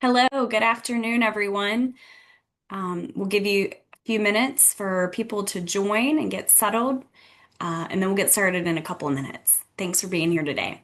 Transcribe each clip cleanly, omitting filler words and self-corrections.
Hello, good afternoon, everyone. We'll give you a few minutes for people to join and get settled, and then we'll get started in a couple of minutes. Thanks for being here today.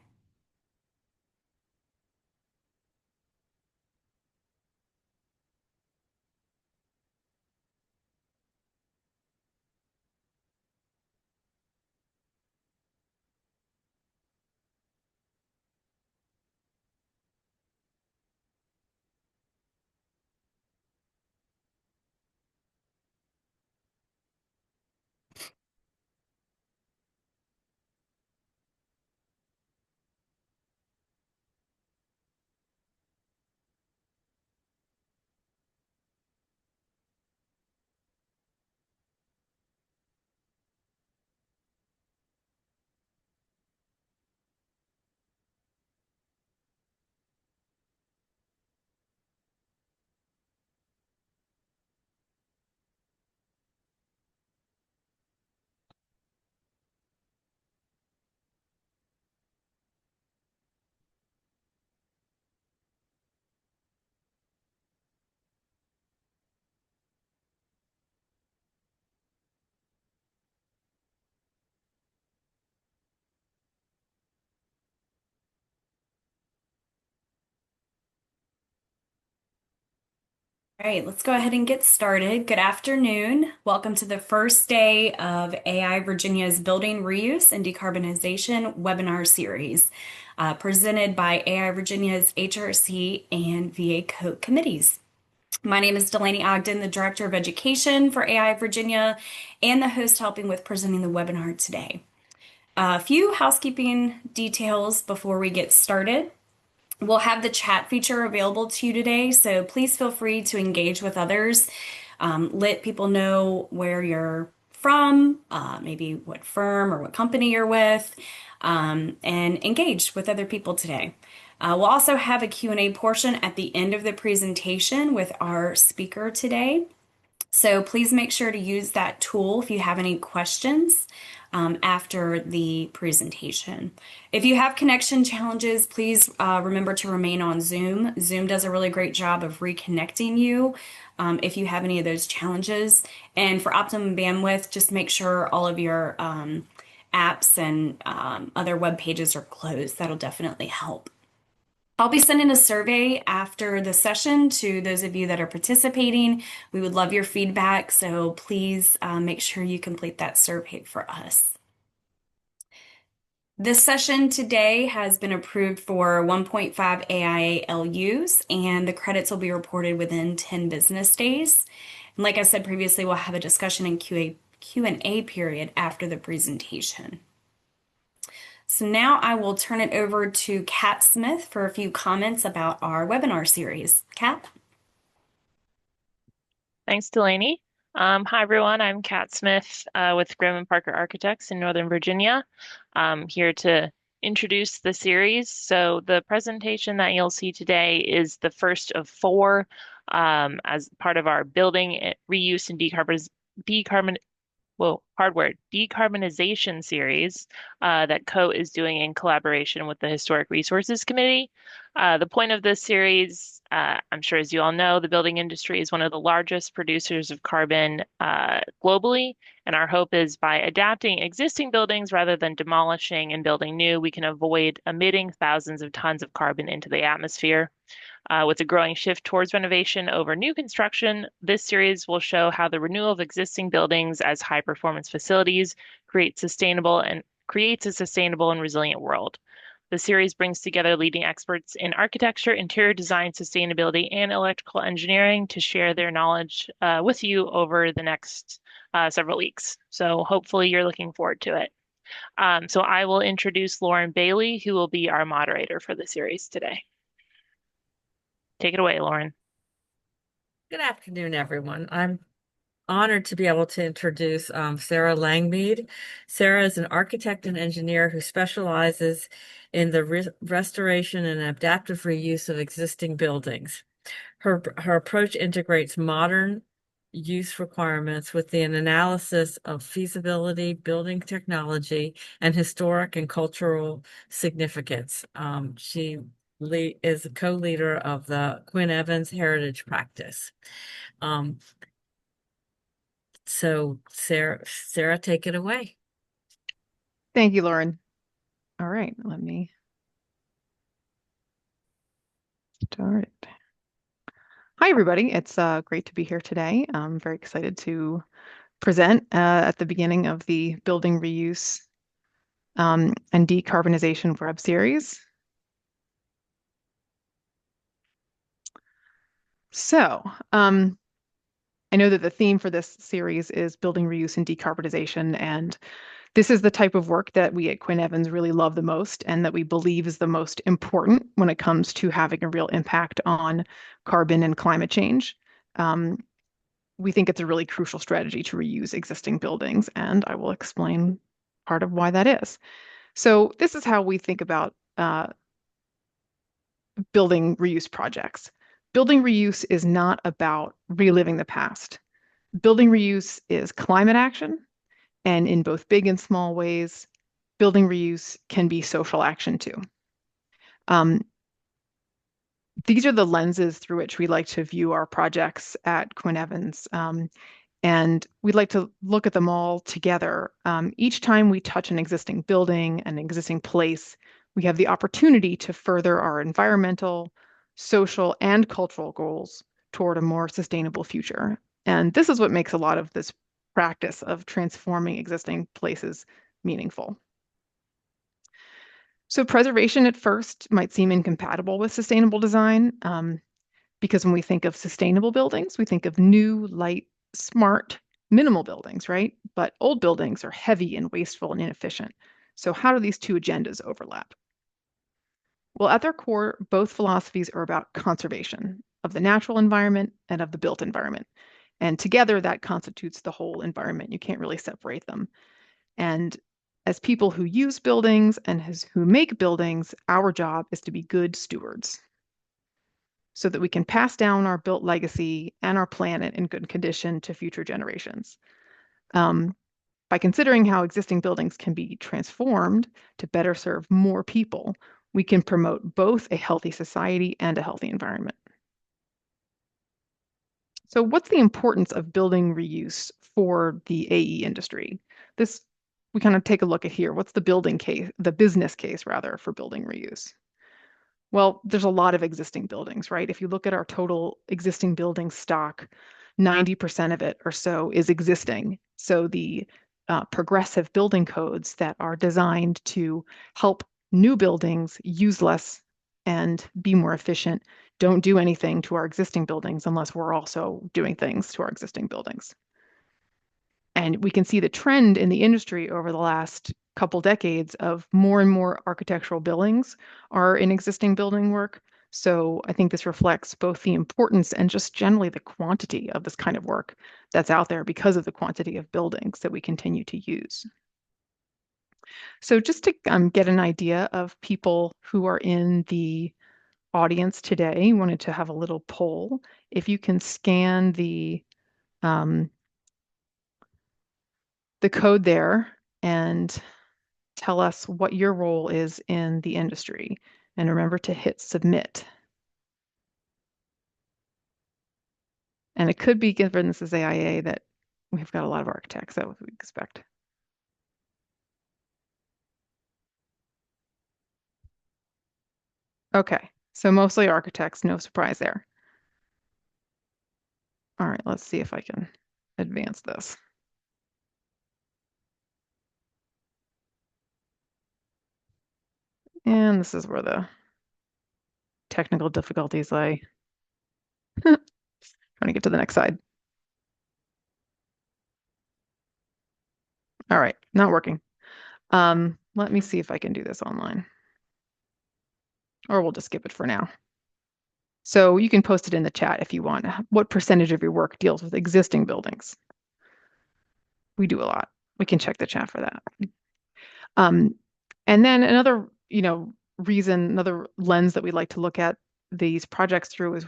All right, let's go ahead and get started. Good afternoon. Welcome to the first day of AI Virginia's Building Reuse and Decarbonization webinar series, presented by AI Virginia's HRC and VA Code committees. My name is Delaney Ogden, the Director of Education for AI Virginia and the host helping with presenting the webinar today. A few housekeeping details before we get started. We'll have the chat feature available to you today, so please feel free to engage with others. Let people know where you're from, maybe what firm or what company you're with, and engage with other people today. We'll also have a Q&A portion at the end of the presentation with our speaker today. So please make sure to use that tool if you have any questions after the presentation. If you have connection challenges, please remember to remain on Zoom. Zoom does a really great job of reconnecting you if you have any of those challenges. And for optimum bandwidth, just make sure all of your apps and other web pages are closed. That'll definitely help. I'll be sending a survey after the session to those of you that are participating. We would love your feedback, so please make sure you complete that survey for us. This session today has been approved for 1.5 AIA LUs, and the credits will be reported within 10 business days. And like I said previously, we'll have a discussion and Q&A period after the presentation. So now I will turn it over to Kat Smith for a few comments about our webinar series. Kat? Thanks, Delaney. Hi, everyone. I'm Kat Smith with Grimm and Parker Architects in Northern Virginia. I'm here to introduce the series. So the presentation that you'll see today is the first of four as part of our building reuse and decarbonization series that COAT is doing in collaboration with the Historic Resources Committee. The point of this series, I'm sure as you all know, the building industry is one of the largest producers of carbon globally, and our hope is by adapting existing buildings rather than demolishing and building new, we can avoid emitting thousands of tons of carbon into the atmosphere. With a growing shift towards renovation over new construction, this series will show how the renewal of existing buildings as high-performance facilities creates a sustainable and resilient world. The series brings together leading experts in architecture, interior design, sustainability, and electrical engineering to share their knowledge with you over the next several weeks. So hopefully you're looking forward to it. So I will introduce Lauren Bailey, who will be our moderator for the series today. Take it away, Lauren. Good afternoon, everyone. I'm honored to be able to introduce Sara Langmead. Sara is an architect and engineer who specializes in the restoration and adaptive reuse of existing buildings. Her approach integrates modern use requirements with an analysis of feasibility, building technology, and historic and cultural significance. She is a co-leader of the Quinn Evans Heritage Practice. So Sara, take it away. Thank you, Lauren. All right, let me start. Hi, everybody. It's great to be here today. I'm very excited to present at the beginning of the Building Reuse and Decarbonization web series. So, I know that the theme for this series is building reuse and decarbonization, and this is the type of work that we at Quinn Evans really love the most and that we believe is the most important when it comes to having a real impact on carbon and climate change. We think it's a really crucial strategy to reuse existing buildings, and I will explain part of why that is. So this is how we think about building reuse projects. Building reuse is not about reliving the past. Building reuse is climate action, and in both big and small ways, building reuse can be social action too. These are the lenses through which we like to view our projects at Quinn Evans. And we'd like to look at them all together. Each time we touch an existing building, an existing place, we have the opportunity to further our environmental, social, and cultural goals toward a more sustainable future. And this is what makes a lot of this practice of transforming existing places meaningful. So preservation at first might seem incompatible with sustainable design, because when we think of sustainable buildings, we think of new, light, smart, minimal buildings, right? But old buildings are heavy and wasteful and inefficient. So how do these two agendas overlap? Well, at their core, both philosophies are about conservation of the natural environment and of the built environment. And together that constitutes the whole environment. You can't really separate them. And as people who use buildings and who make buildings, our job is to be good stewards so that we can pass down our built legacy and our planet in good condition to future generations. By considering how existing buildings can be transformed to better serve more people, we can promote both a healthy society and a healthy environment. So what's the importance of building reuse for the AE industry? This we kind of take a look at here. What's the business case rather, for building reuse? Well, there's a lot of existing buildings, right? If you look at our total existing building stock, 90% of it or so is existing. So the progressive building codes that are designed to help new buildings use less and be more efficient don't do anything to our existing buildings unless we're also doing things to our existing buildings. And we can see the trend in the industry over the last couple decades of more and more architectural buildings are in existing building work. So I think this reflects both the importance and just generally the quantity of this kind of work that's out there because of the quantity of buildings that we continue to use. So just to get an idea of people who are in the audience today, wanted to have a little poll. If you can scan the code there and tell us what your role is in the industry. And remember to hit submit. And it could be, given this is AIA, that we've got a lot of architects. That's what we expect. Okay, so mostly architects, no surprise there. All right, let's see if I can advance this. And this is where the technical difficulties lay. Trying to get to the next side. All right, not working. Let me see if I can do this online. Or we'll just skip it for now. So you can post it in the chat if you want. What percentage of your work deals with existing buildings? We do a lot. We can check the chat for that. And then another, another lens that we like to look at these projects through is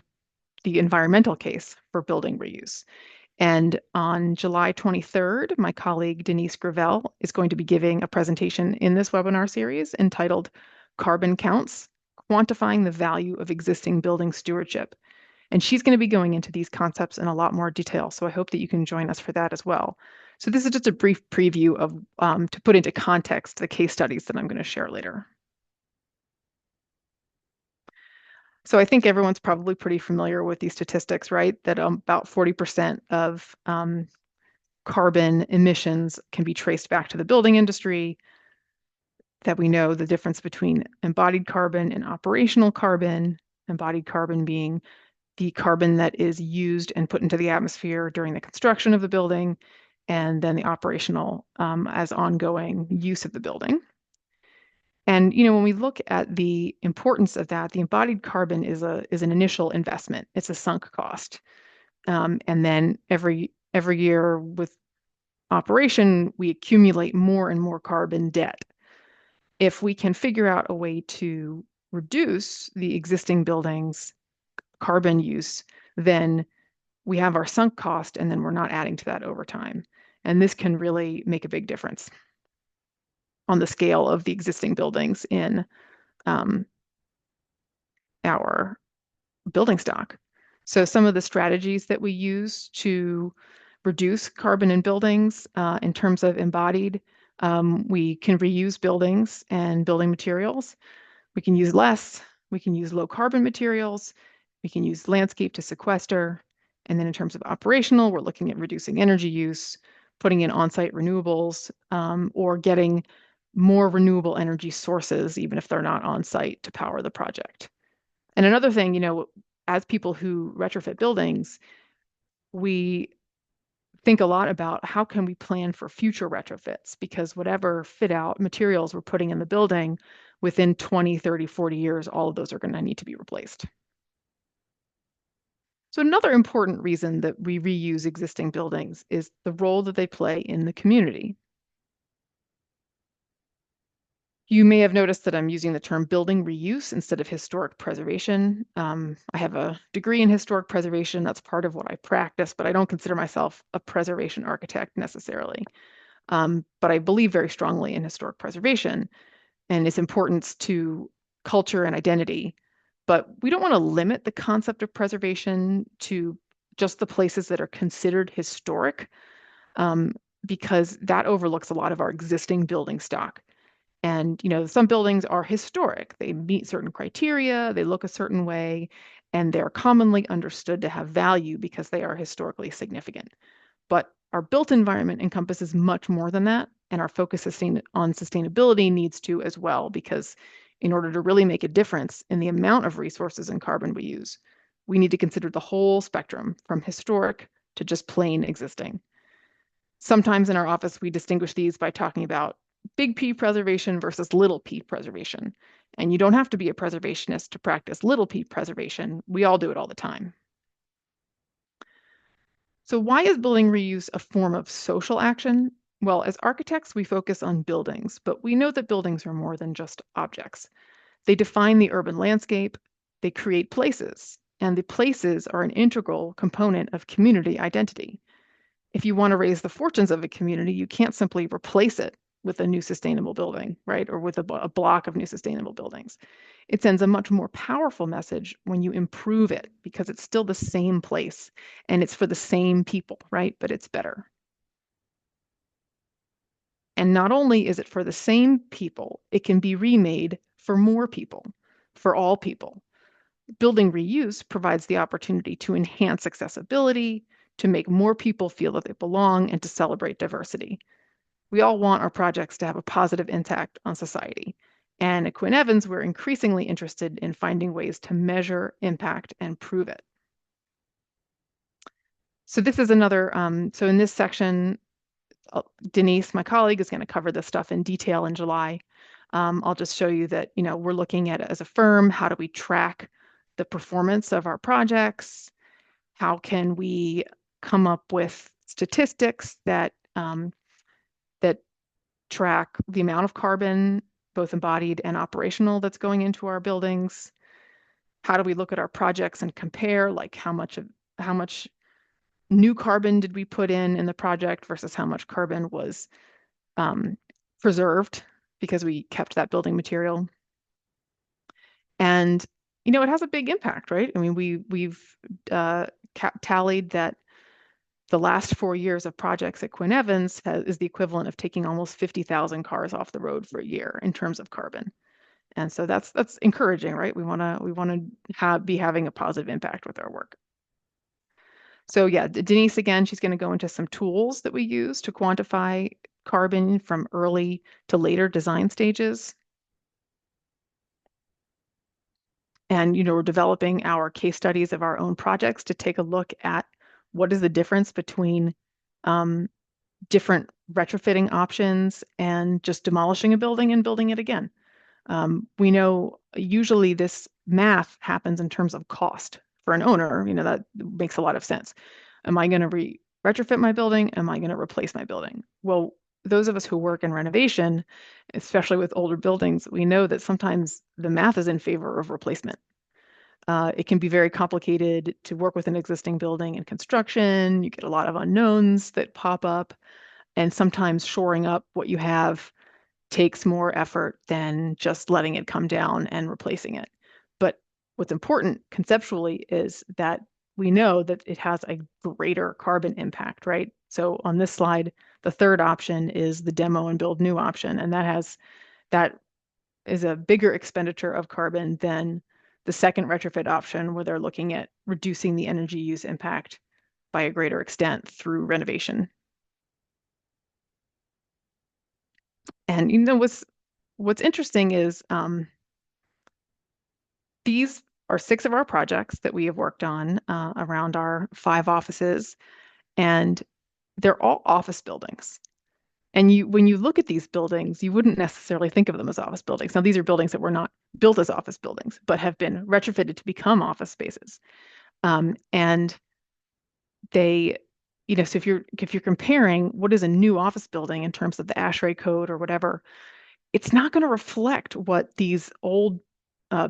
the environmental case for building reuse. And on July 23rd, my colleague Denise Gravel is going to be giving a presentation in this webinar series entitled Carbon Counts, quantifying the value of existing building stewardship. And she's going to be going into these concepts in a lot more detail. So I hope that you can join us for that as well. So this is just a brief preview of, to put into context, the case studies that I'm going to share later. So I think everyone's probably pretty familiar with these statistics, right? That about 40% of carbon emissions can be traced back to the building industry, that we know the difference between embodied carbon and operational carbon, embodied carbon being the carbon that is used and put into the atmosphere during the construction of the building, and then the operational as ongoing use of the building. And when we look at the importance of that, the embodied carbon is an initial investment. It's a sunk cost, and then every year with operation, we accumulate more and more carbon debt. If we can figure out a way to reduce the existing buildings' carbon use, then we have our sunk cost, and then we're not adding to that over time. And this can really make a big difference on the scale of the existing buildings in our building stock. So some of the strategies that we use to reduce carbon in buildings in terms of embodied, we can reuse buildings and building materials. We can use less. We can use low carbon materials. We can use landscape to sequester. And then in terms of operational, we're looking at reducing energy use, putting in on-site renewables, or getting more renewable energy sources, even if they're not on-site, to power the project. And another thing, as people who retrofit buildings, we think a lot about how can we plan for future retrofits, because whatever fit out materials we're putting in the building, within 20, 30, 40 years, all of those are going to need to be replaced. So another important reason that we reuse existing buildings is the role that they play in the community. You may have noticed that I'm using the term building reuse instead of historic preservation. I have a degree in historic preservation. That's part of what I practice, but I don't consider myself a preservation architect necessarily. But I believe very strongly in historic preservation and its importance to culture and identity. But we don't want to limit the concept of preservation to just the places that are considered historic, because that overlooks a lot of our existing building stock. And some buildings are historic. They meet certain criteria, they look a certain way, and they're commonly understood to have value because they are historically significant. But our built environment encompasses much more than that, and our focus on sustainability needs to as well, because in order to really make a difference in the amount of resources and carbon we use, we need to consider the whole spectrum from historic to just plain existing. Sometimes in our office, we distinguish these by talking about big P preservation versus little p preservation. And you don't have to be a preservationist to practice little p preservation. We all do it all the time. So why is building reuse a form of social action? Well, as architects, we focus on buildings, but we know that buildings are more than just objects. They define the urban landscape, they create places, and the places are an integral component of community identity. If you want to raise the fortunes of a community, you can't simply replace it with a new sustainable building, right? Or with a block of new sustainable buildings. It sends a much more powerful message when you improve it, because it's still the same place and it's for the same people, right? But it's better. And not only is it for the same people, it can be remade for more people, for all people. Building reuse provides the opportunity to enhance accessibility, to make more people feel that they belong, and to celebrate diversity. We all want our projects to have a positive impact on society. And at Quinn Evans, we're increasingly interested in finding ways to measure impact and prove it. So this is another, so in this section, Denise, my colleague, is going to cover this stuff in detail in July. I'll just show you that, we're looking at it as a firm. How do we track the performance of our projects? How can we come up with statistics that track the amount of carbon, both embodied and operational, that's going into our buildings? How do we look at our projects and compare, like how much new carbon did we put in the project versus how much carbon was preserved because we kept that building material? And, you know, it has a big impact, right? I mean, we've tallied that the last 4 years of projects at Quinn Evans is the equivalent of taking almost 50,000 cars off the road for a year in terms of carbon. And so that's encouraging, right? We want to be having a positive impact with our work. So yeah, Denise, again, she's going to go into some tools that we use to quantify carbon from early to later design stages. And, you know, we're developing our case studies of our own projects to take a look at what is the difference between different retrofitting options and just demolishing a building and building it again. We know usually this math happens in terms of cost for an owner. You know, that makes a lot of sense. Am I going to retrofit my building? Am I going to replace my building? Well, those of us who work in renovation, especially with older buildings, we know that sometimes the math is in favor of replacement. It can be very complicated to work with an existing building in construction. You get a lot of unknowns that pop up, and sometimes shoring up what you have takes more effort than just letting it come down and replacing it. But what's important conceptually is that we know that it has a greater carbon impact, right? So on this slide, the third option is the demo and build new option, and that is a bigger expenditure of carbon than the second retrofit option, where they're looking at reducing the energy use impact by a greater extent through renovation. And you know what's interesting is these are 6 of our projects that we have worked on around our 5 offices, and they're all office buildings. And when you look at these buildings, you wouldn't necessarily think of them as office buildings. Now, these are buildings that were not built as office buildings, but have been retrofitted to become office spaces. And they, you know, so if you're comparing what is a new office building in terms of the ASHRAE code or whatever, it's not going to reflect what these old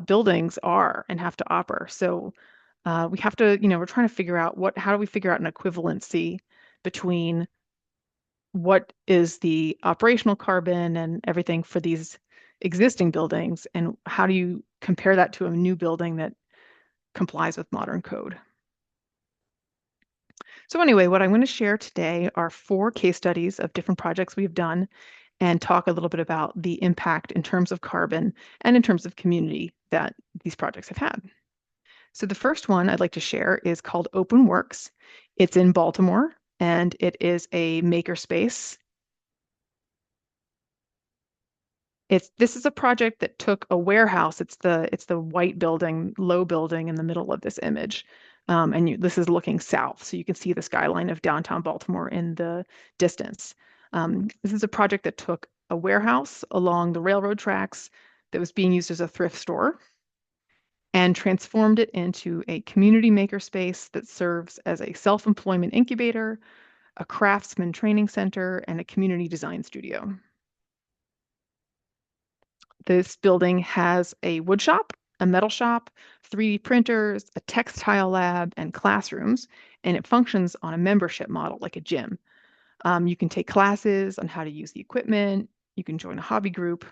buildings are and have to offer. So we have to, you know, we're trying to figure out how do we figure out an equivalency between what is the operational carbon and everything for these existing buildings, and how do you compare that to a new building that complies with modern code. So anyway, what I'm going to share today are 4 case studies of different projects we've done and talk a little bit about the impact in terms of carbon and in terms of community that these projects have had. So the first one I'd like to share is called Open Works. It's in Baltimore, and it is a makerspace. This is a project that took a warehouse. It's the white building, low building in the middle of this image. This is looking south, so you can see the skyline of downtown Baltimore in the distance. This is a project that took a warehouse along the railroad tracks that was being used as a thrift store and transformed it into a community makerspace that serves as a self-employment incubator, a craftsman training center, and a community design studio. This building has a wood shop, a metal shop, 3D printers, a textile lab, and classrooms, and it functions on a membership model like a gym. You can take classes on how to use the equipment, you can join a hobby group,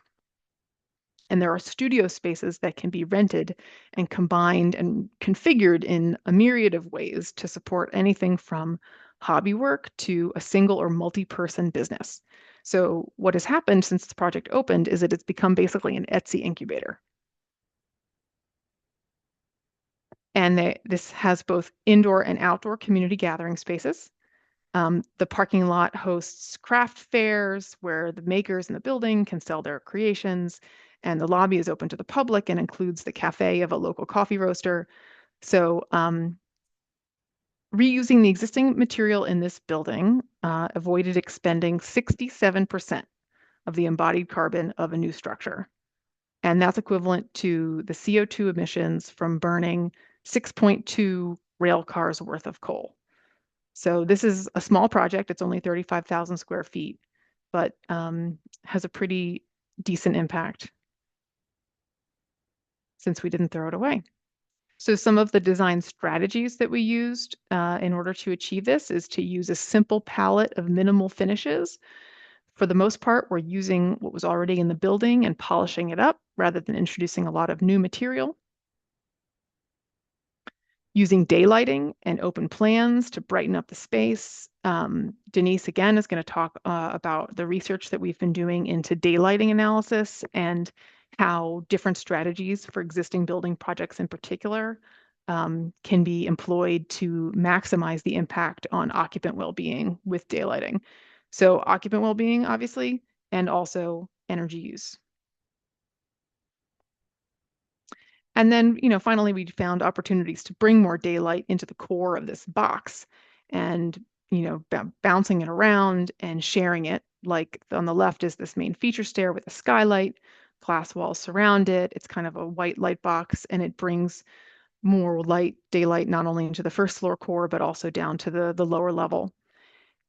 and there are studio spaces that can be rented and combined and configured in a myriad of ways to support anything from hobby work to a single or multi-person business. So what has happened since the project opened is that it's become basically an Etsy incubator. And this has both indoor and outdoor community gathering spaces. The parking lot hosts craft fairs where the makers in the building can sell their creations, and the lobby is open to the public and includes the cafe of a local coffee roaster. So reusing the existing material in this building avoided expending 67% of the embodied carbon of a new structure. And that's equivalent to the CO2 emissions from burning 6.2 rail cars worth of coal. So this is a small project. It's only 35,000 square feet, but has a pretty decent impact since we didn't throw it away. So some of the design strategies that we used in order to achieve this is to use a simple palette of minimal finishes For the most part, we're using what was already in the building and polishing it up rather than introducing a lot of new material. Using daylighting and open plans to brighten up the space. Denise, again, is going to talk about the research that we've been doing into daylighting analysis and how different strategies for existing building projects in particular can be employed to maximize the impact on occupant well-being with daylighting. So occupant well-being, obviously, and also energy use. And then, finally, we found opportunities to bring more daylight into the core of this box and, bouncing it around and sharing it. Like on the left is this main feature stair with a skylight, glass walls surround it. It's kind of a white light box, and it brings more daylight, not only into the first floor core, but also down to the lower level.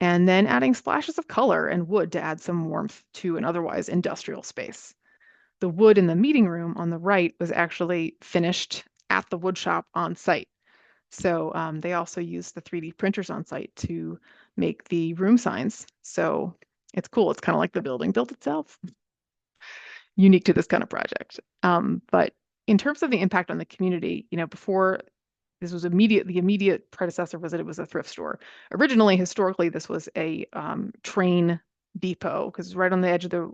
And then adding splashes of color and wood to add some warmth to an otherwise industrial space. The wood in the meeting room on the right was actually finished at the wood shop on site. So they also used the 3D printers on site to make the room signs. So it's cool. It's kind of like the building built itself, unique to this kind of project. But in terms of the impact on the community, before this was the immediate predecessor was that it was a thrift store. Originally, historically, this was a train depot because right on the edge of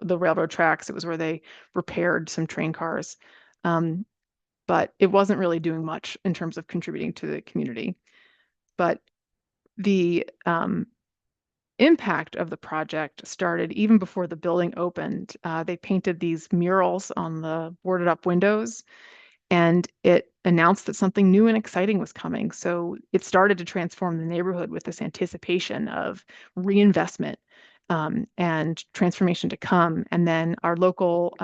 the railroad tracks. It was where they repaired some train cars. But it wasn't really doing much in terms of contributing to the community. But the impact of the project started even before the building opened. They painted these murals on the boarded up windows, and it announced that something new and exciting was coming. So it started to transform the neighborhood with this anticipation of reinvestment and transformation to come. And then our local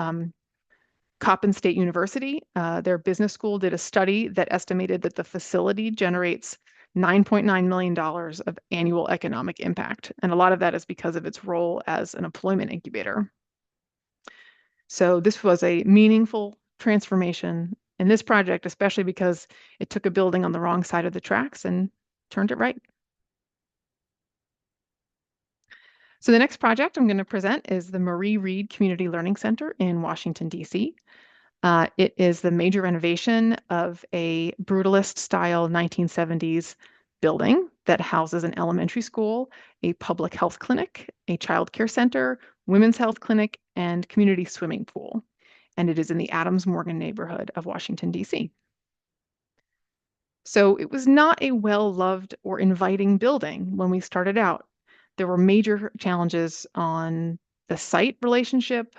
Coppin State University, their business school did a study that estimated that the facility generates $9.9 million of annual economic impact. And a lot of that is because of its role as an employment incubator. So this was a meaningful transformation in this project, especially because it took a building on the wrong side of the tracks and turned it right. So the next project I'm going to present is the Marie Reed Community Learning Center in Washington, D.C. It is the major renovation of a brutalist style 1970s building that houses an elementary school, a public health clinic, a child care center, women's health clinic, and community swimming pool. And it is in the Adams Morgan neighborhood of Washington, D.C. So it was not a well-loved or inviting building when we started out. There were major challenges on the site relationship.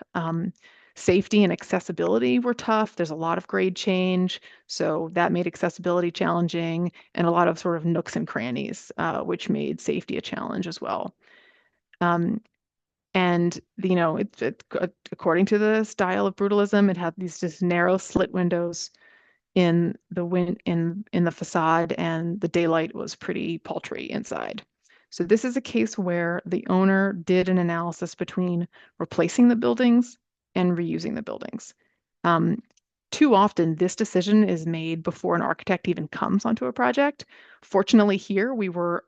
Safety and accessibility were tough. There's a lot of grade change, so that made accessibility challenging, and a lot of sort of nooks and crannies, which made safety a challenge as well. And according to the style of brutalism, it had these just narrow slit windows in the facade, and the daylight was pretty paltry inside. So this is a case where the owner did an analysis between replacing the buildings and reusing the buildings. Too often, this decision is made before an architect even comes onto a project. Fortunately, here we were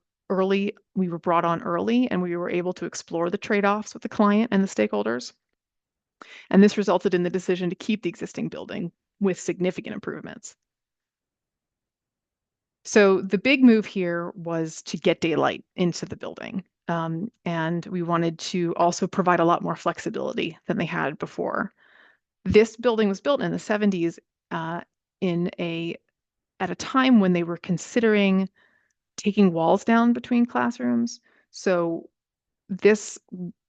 brought on early, and we were able to explore the trade-offs with the client and the stakeholders. And this resulted in the decision to keep the existing building with significant improvements. So the big move here was to get daylight into the building. And we wanted to also provide a lot more flexibility than they had before. This building was built in the 70s at a time when they were considering taking walls down between classrooms. So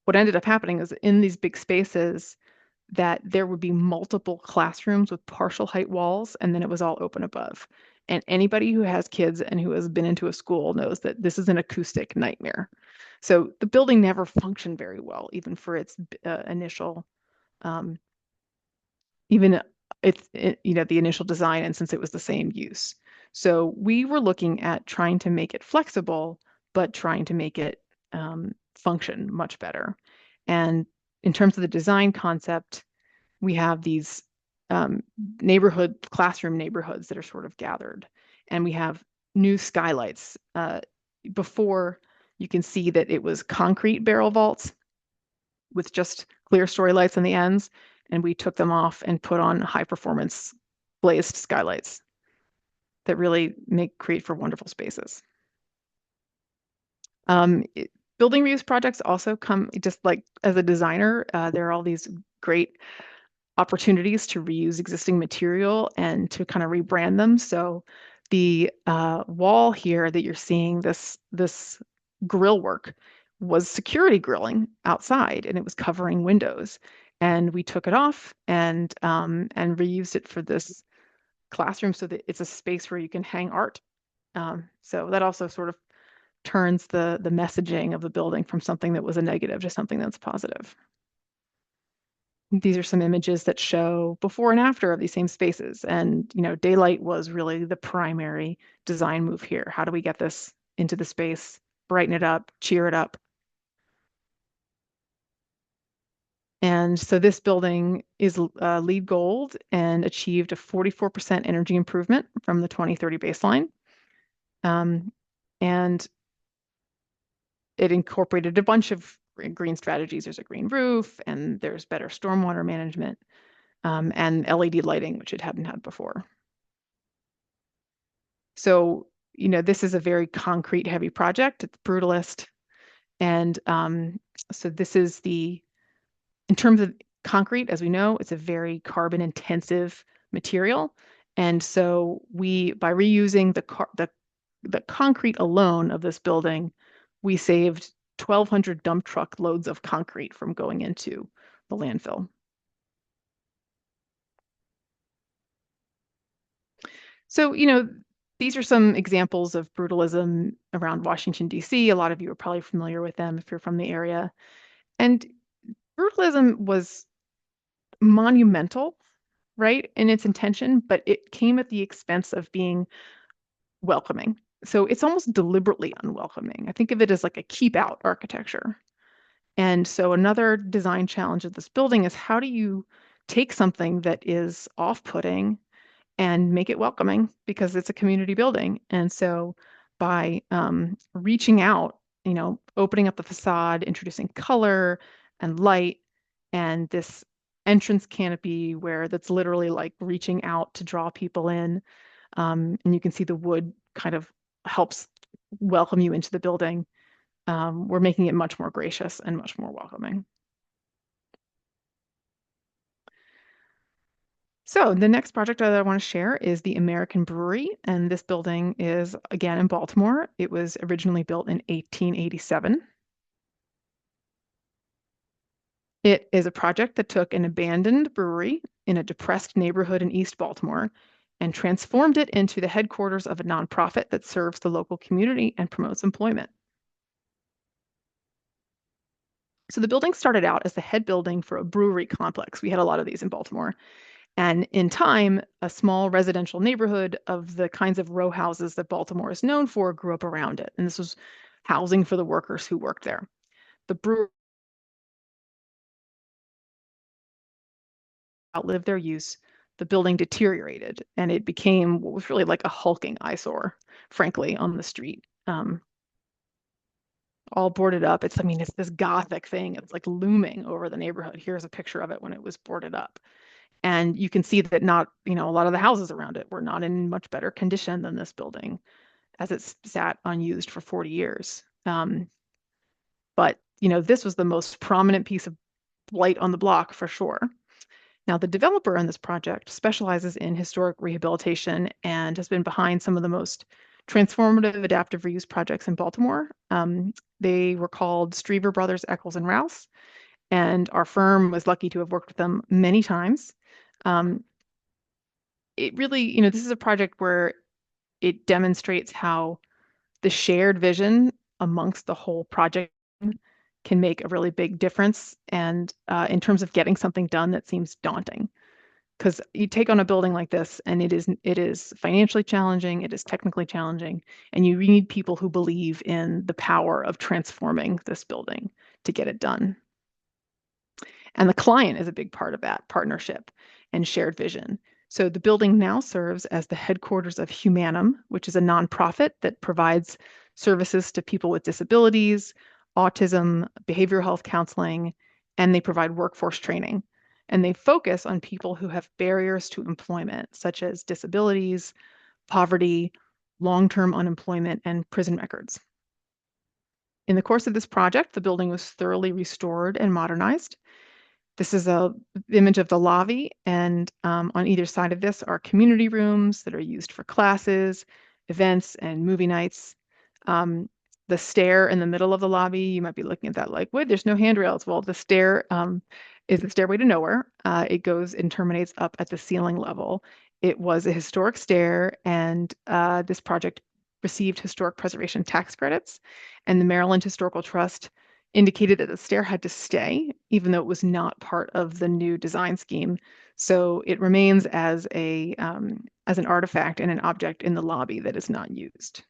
what ended up happening is in these big spaces that there would be multiple classrooms with partial height walls, and then it was all open above. And anybody who has kids and who has been into a school knows that this is an acoustic nightmare. So the building never functioned very well, even for its initial, the initial design, and since it was the same use. So we were looking at trying to make it flexible, but trying to make it function much better. And in terms of the design concept, we have these classroom neighborhoods that are sort of gathered. And we have new skylights. Before, you can see that it was concrete barrel vaults. with just clear story lights on the ends, and we took them off and put on high performance glazed skylights that really create for wonderful spaces. Building reuse projects also come, just like as a designer, there are all these great opportunities to reuse existing material and to kind of rebrand them. So the wall here that you're seeing, this grill work, was security grilling outside, and it was covering windows. And we took it off and reused it for this classroom so that it's a space where you can hang art. So that also sort of turns the messaging of the building from something that was a negative to something that's positive. These are some images that show before and after of these same spaces. And, daylight was really the primary design move here. How do we get this into the space, brighten it up, cheer it up? And so this building is LEED Gold and achieved a 44% energy improvement from the 2030 baseline. And it incorporated a bunch of green strategies. There's a green roof, and there's better stormwater management, and LED lighting, which it hadn't had before. So, this is a very concrete heavy project. It's brutalist. And so this is in terms of concrete, as we know, it's a very carbon intensive material. And so by reusing the concrete alone of this building, we saved 1,200 dump truck loads of concrete from going into the landfill. So, these are some examples of brutalism around Washington, D.C. A lot of you are probably familiar with them if you're from the area. And brutalism was monumental, right, in its intention, but it came at the expense of being welcoming. So it's almost deliberately unwelcoming. I think of it as like a keep out architecture. And so another design challenge of this building is, how do you take something that is off-putting and make it welcoming, because it's a community building? And so by reaching out, opening up the facade, introducing color and light, and this entrance canopy that's literally like reaching out to draw people in. And you can see the wood kind of helps welcome you into the building. We're making it much more gracious and much more welcoming. So the next project that I want to share is the American Brewery, and this building is again in Baltimore. It was originally built in 1887. It is a project that took an abandoned brewery in a depressed neighborhood in East Baltimore and transformed it into the headquarters of a nonprofit that serves the local community and promotes employment. So the building started out as the head building for a brewery complex. We had a lot of these in Baltimore. And in time, a small residential neighborhood of the kinds of row houses that Baltimore is known for grew up around it. And this was housing for the workers who worked there. The brewery outlived their use. The building deteriorated, and it became what was really like a hulking eyesore, frankly, on the street. All boarded up. It's this Gothic thing. It's like looming over the neighborhood. Here's a picture of it when it was boarded up. And you can see that a lot of the houses around it were not in much better condition than this building, as it sat unused for 40 years. But this was the most prominent piece of blight on the block for sure. Now, the developer in this project specializes in historic rehabilitation and has been behind some of the most transformative adaptive reuse projects in Baltimore. They were called Streever Brothers, Eccles and Rouse, and our firm was lucky to have worked with them many times. It really, this is a project where it demonstrates how the shared vision amongst the whole project can make a really big difference, and in terms of getting something done that seems daunting. Because you take on a building like this, and it is financially challenging, it is technically challenging, and you need people who believe in the power of transforming this building to get it done. And the client is a big part of that partnership and shared vision. So the building now serves as the headquarters of Humanum, which is a nonprofit that provides services to people with disabilities, autism, behavioral health counseling, and they provide workforce training. And they focus on people who have barriers to employment, such as disabilities, poverty, long-term unemployment, and prison records. In the course of this project, the building was thoroughly restored and modernized. This is a image of the lobby, and on either side of this are community rooms that are used for classes, events, and movie nights. The stair in the middle of the lobby, you might be looking at that like, wait, there's no handrails. Well, the stair is the stairway to nowhere. It goes and terminates up at the ceiling level. It was a historic stair, and this project received historic preservation tax credits, and the Maryland Historical Trust indicated that the stair had to stay, even though it was not part of the new design scheme. So it remains as an artifact and an object in the lobby that is not used.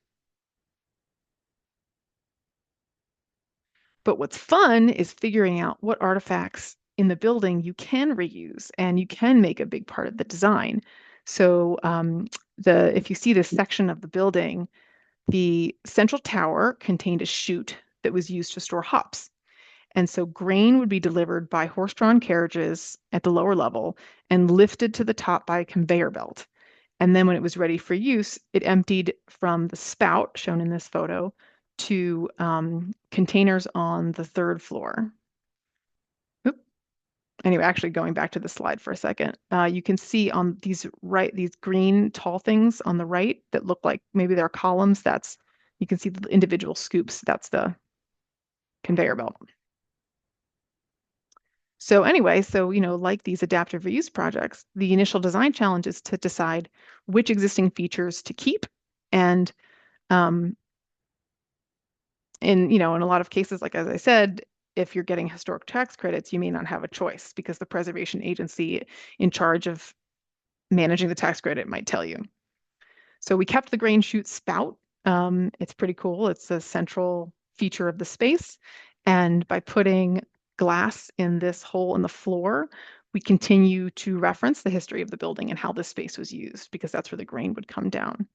But what's fun is figuring out what artifacts in the building you can reuse and you can make a big part of the design. So if you see this section of the building, the central tower contained a chute that was used to store hops. And so grain would be delivered by horse-drawn carriages at the lower level and lifted to the top by a conveyor belt. And then when it was ready for use, it emptied from the spout shown in this photo to containers on the third floor. Oop. Anyway, actually going back to the slide for a second, you can see on these green tall things on the right that look like maybe they're columns. You can see the individual scoops. That's the conveyor belt. So anyway, like these adaptive reuse projects, the initial design challenge is to decide which existing features to keep. And in a lot of cases, like as I said, if you're getting historic tax credits, you may not have a choice because the preservation agency in charge of managing the tax credit might tell you. So we kept the grain chute spout. It's pretty cool. It's a central feature of the space. And by putting glass in this hole in the floor, we continue to reference the history of the building and how this space was used, because that's where the grain would come down.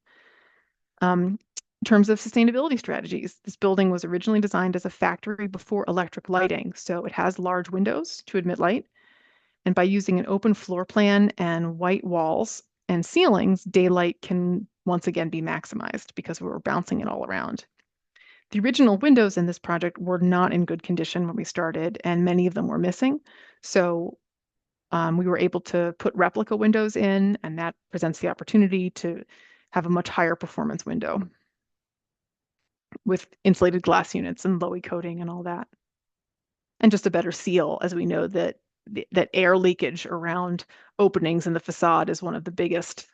In terms of sustainability strategies, this building was originally designed as a factory before electric lighting, so it has large windows to admit light. And by using an open floor plan and white walls and ceilings, daylight can once again be maximized because we were bouncing it all around. The original windows in this project were not in good condition when we started, and many of them were missing. So we were able to put replica windows in, and that presents the opportunity to have a much higher performance window with insulated glass units and low-E coating and all that. And just a better seal, as we know that air leakage around openings in the facade is one of the biggest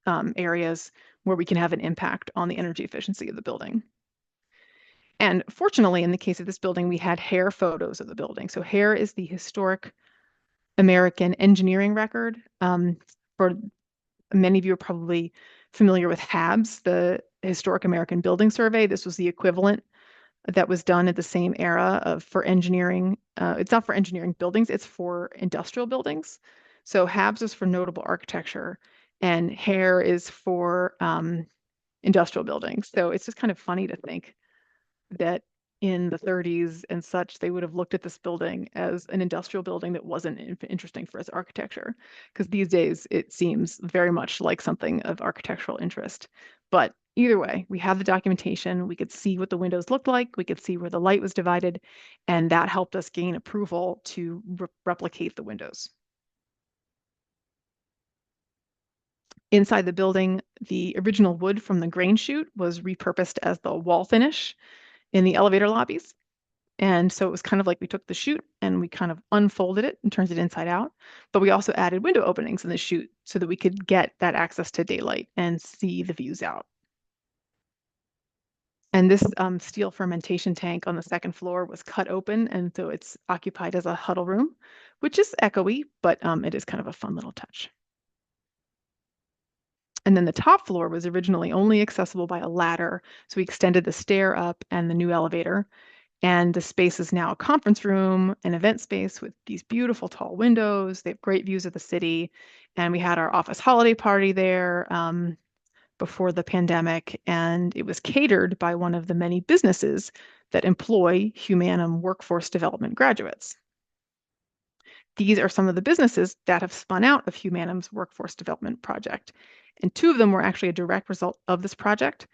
areas where we can have an impact on the energy efficiency of the building. And fortunately, in the case of this building, we had hair photos of the building. So hair is the historic American engineering record. For many of you are probably familiar with HABS, the Historic American Building Survey. This was the equivalent that was done at the same era for engineering. It's not for engineering buildings, it's for industrial buildings. So HABS is for notable architecture, and HAIR is for industrial buildings. So it's just kind of funny to think that in the 30s and such, they would have looked at this building as an industrial building that wasn't interesting for its architecture. Because these days, it seems very much like something of architectural interest. But either way, we have the documentation. We could see what the windows looked like. We could see where the light was divided. And that helped us gain approval to replicate the windows. Inside the building, the original wood from the grain chute was repurposed as the wall finish in the elevator lobbies. And so it was kind of like we took the chute and we kind of unfolded it and turned it inside out. But we also added window openings in the chute so that we could get that access to daylight and see the views out. And this steel fermentation tank on the second floor was cut open, and so it's occupied as a huddle room, which is echoey, but it is kind of a fun little touch. And then the top floor was originally only accessible by a ladder, so we extended the stair up and the new elevator. And the space is now a conference room, an event space with these beautiful tall windows. They have great views of the city. And we had our office holiday party there before the pandemic, and it was catered by one of the many businesses that employ Humanum workforce development graduates. these are some of the businesses that have spun out of Humanum's workforce development project. And two of them were actually a direct result of this project.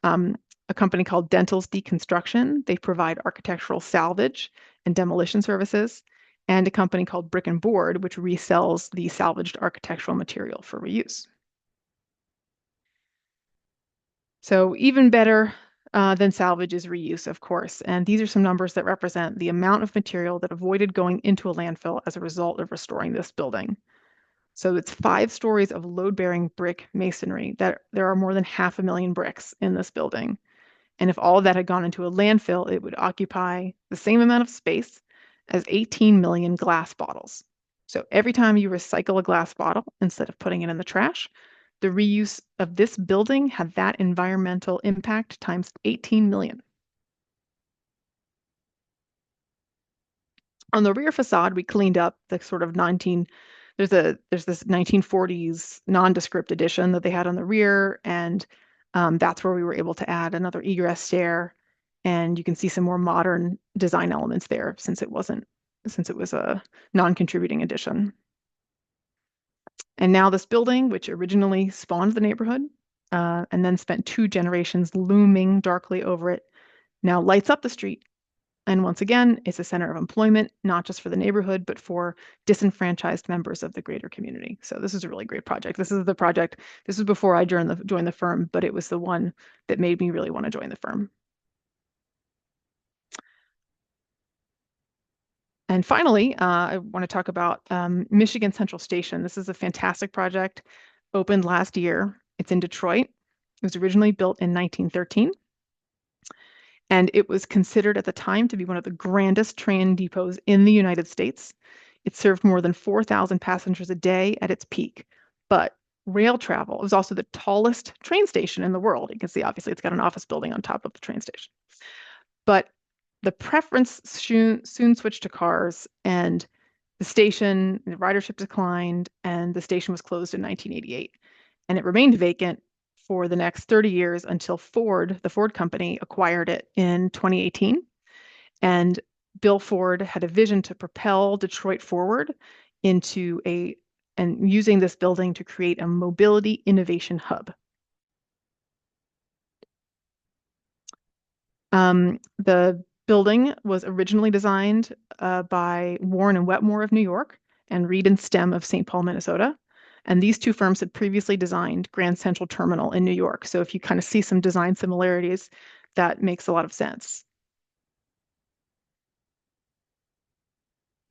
A company called Dental's Deconstruction. They provide architectural salvage and demolition services. And a company called Brick and Board, which resells the salvaged architectural material for reuse. So even better than salvage is reuse, of course. And these are some numbers that represent the amount of material that avoided going into a landfill as a result of restoring this building. So it's 5 stories of load-bearing brick masonry. That there are more than 500,000 bricks in this building. And if all of that had gone into a landfill, it would occupy the same amount of space as 18 million glass bottles. So every time you recycle a glass bottle, instead of putting it in the trash, the reuse of this building had that environmental impact times 18 million. On the rear facade, we cleaned up the sort of there's this 1940s nondescript addition that they had on the rear, and that's where we were able to add another egress stair, and you can see some more modern design elements there since it was a non-contributing addition. And now this building, which originally spawned the neighborhood, and then spent 2 generations looming darkly over it, now lights up the street. And once again, it's a center of employment, not just for the neighborhood, but for disenfranchised members of the greater community. So this is a really great project. This is before I joined the firm, but it was the one that made me really want to join the firm. And finally, I want to talk about Michigan Central Station. This is a fantastic project, opened last year. It's in Detroit. It was originally built in 1913. And it was considered at the time to be one of the grandest train depots in the United States. It served more than 4,000 passengers a day at its peak. But rail travel, it was also the tallest train station in the world. You can see, obviously, it's got an office building on top of the train station. But the preference soon switched to cars, and the ridership declined, and the station was closed in 1988. And it remained vacant for the next 30 years until the Ford company, acquired it in 2018. And Bill Ford had a vision to propel Detroit forward and using this building to create a mobility innovation hub. The building was originally designed by Warren and Wetmore of New York and Reed and Stem of St. Paul, Minnesota. And these two firms had previously designed Grand Central Terminal in New York. So if you kind of see some design similarities, that makes a lot of sense.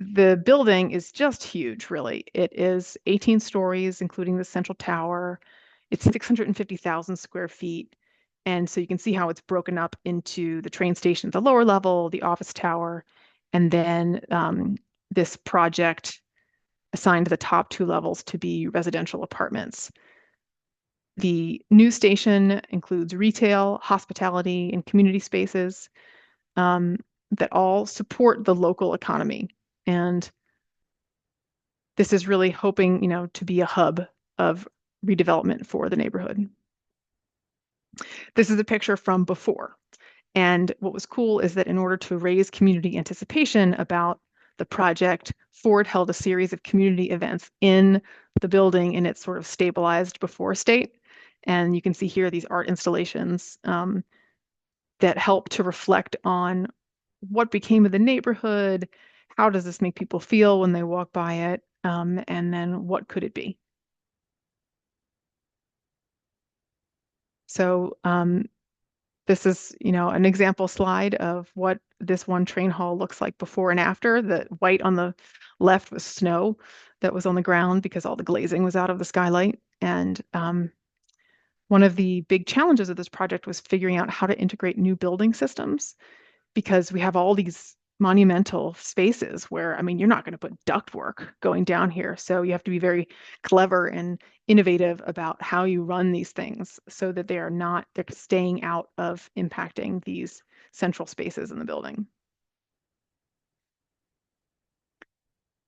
The building is just huge, really. It is 18 stories, including the central tower. It's 650,000 square feet. And so you can see how it's broken up into the train station at the lower level, the office tower, and then this project assigned the top 2 levels to be residential apartments. The new station includes retail, hospitality, and community spaces that all support the local economy. And this is really hoping, to be a hub of redevelopment for the neighborhood. This is a picture from before. And what was cool is that in order to raise community anticipation about the project, Ford held a series of community events in the building in its sort of stabilized before state. And you can see here these art installations that help to reflect on what became of the neighborhood, how does this make people feel when they walk by it, and then what could it be? So this is, an example slide of what this one train hall looks like before and after. The white on the left was snow that was on the ground because all the glazing was out of the skylight. And one of the big challenges of this project was figuring out how to integrate new building systems, because we have all these monumental spaces where, you're not going to put ductwork going down here. So you have to be very clever and innovative about how you run these things so that they're staying out of impacting these central spaces in the building.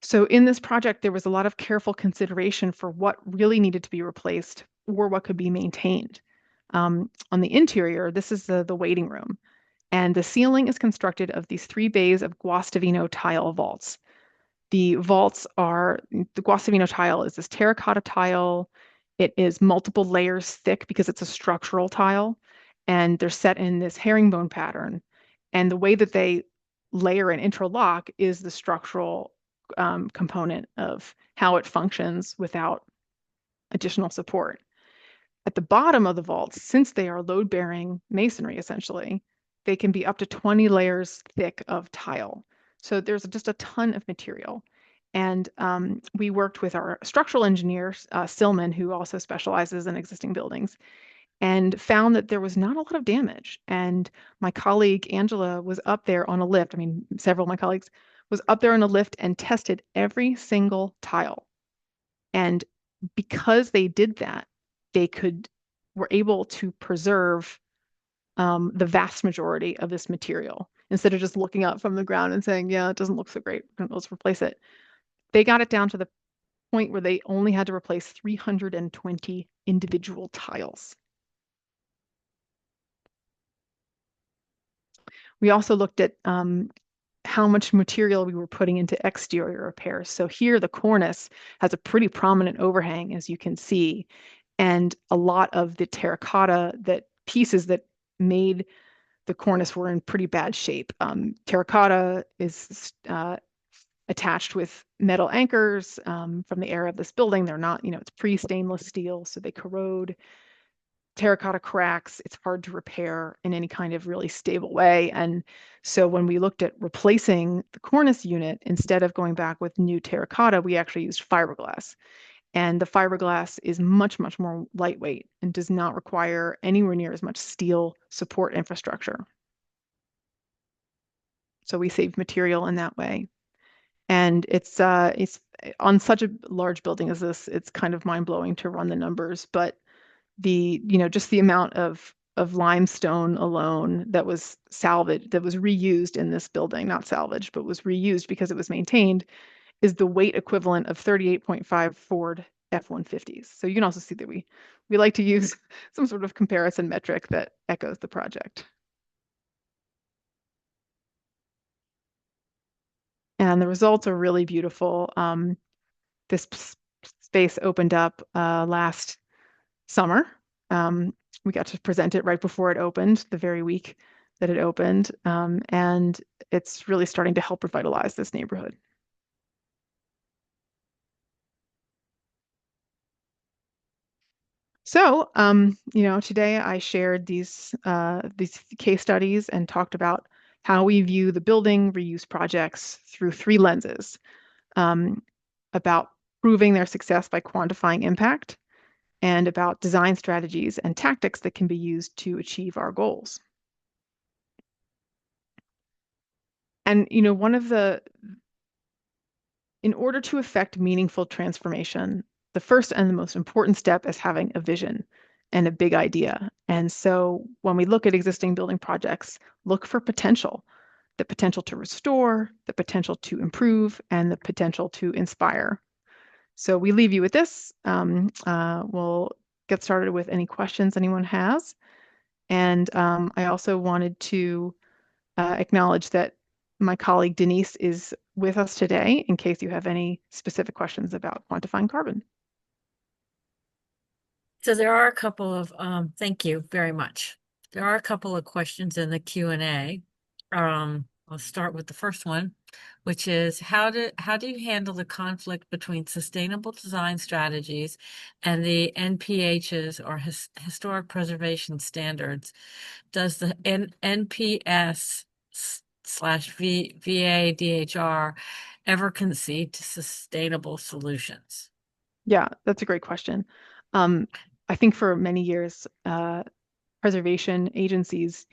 So in this project, there was a lot of careful consideration for what really needed to be replaced or what could be maintained. On the interior, this is the waiting room. And the ceiling is constructed of these 3 bays of Guastavino tile vaults. The vaults are, the Guastavino tile is this terracotta tile. It is multiple layers thick because it's a structural tile, and they're set in this herringbone pattern. And the way that they layer and interlock is the structural component of how it functions without additional support. At the bottom of the vaults, since they are load-bearing masonry, essentially, they can be up to 20 layers thick of tile. So there's just a ton of material. And we worked with our structural engineer, Silman, who also specializes in existing buildings, and found that there was not a lot of damage. And my colleague Angela was up there on a lift. I mean, several of my colleagues was up there on a lift and tested every single tile. And because they did that, they were able to preserve the vast majority of this material instead of just looking up from the ground and saying, yeah, it doesn't look so great, let's replace it. They got it down to the point where they only had to replace 320 individual tiles. We also looked at how much material we were putting into exterior repairs. So here the cornice has a pretty prominent overhang, as you can see, and a lot of the terracotta pieces that made the cornice were in pretty bad shape. Terracotta is attached with metal anchors from the era of this building. They're not, it's pre-stainless steel, so they corrode. Terracotta cracks, it's hard to repair in any kind of really stable way. And so when we looked at replacing the cornice unit, instead of going back with new terracotta, we actually used fiberglass. And the fiberglass is much, much more lightweight and does not require anywhere near as much steel support infrastructure. So we saved material in that way. And it's on such a large building as this, it's kind of mind-blowing to run the numbers, but just the amount of limestone alone that was salvaged, that was reused in this building, not salvaged, but was reused because it was maintained, is the weight equivalent of 38.5 Ford F-150s. So you can also see that we like to use some sort of comparison metric that echoes the project. And the results are really beautiful. This space opened up last summer. We got to present it right before it opened, the very week that it opened. And it's really starting to help revitalize this neighborhood. So, today I shared these case studies and talked about how we view the building reuse projects through three lenses, about proving their success by quantifying impact, and about design strategies and tactics that can be used to achieve our goals. And, in order to effect meaningful transformation, the first and the most important step is having a vision and a big idea. And so when we look at existing building projects, look for potential, the potential to restore, the potential to improve, and the potential to inspire. So we leave you with this. We'll get started with any questions anyone has. And I also wanted to acknowledge that my colleague Denise is with us today in case you have any specific questions about quantifying carbon. So there are a couple of, thank you very much. There are a couple of questions in the Q&A. I'll start with the first one, which is how do you handle the conflict between sustainable design strategies and the NPHs or historic preservation standards? Does the NPS / VADHR ever concede to sustainable solutions? Yeah, that's a great question. I think for many years, preservation agencies,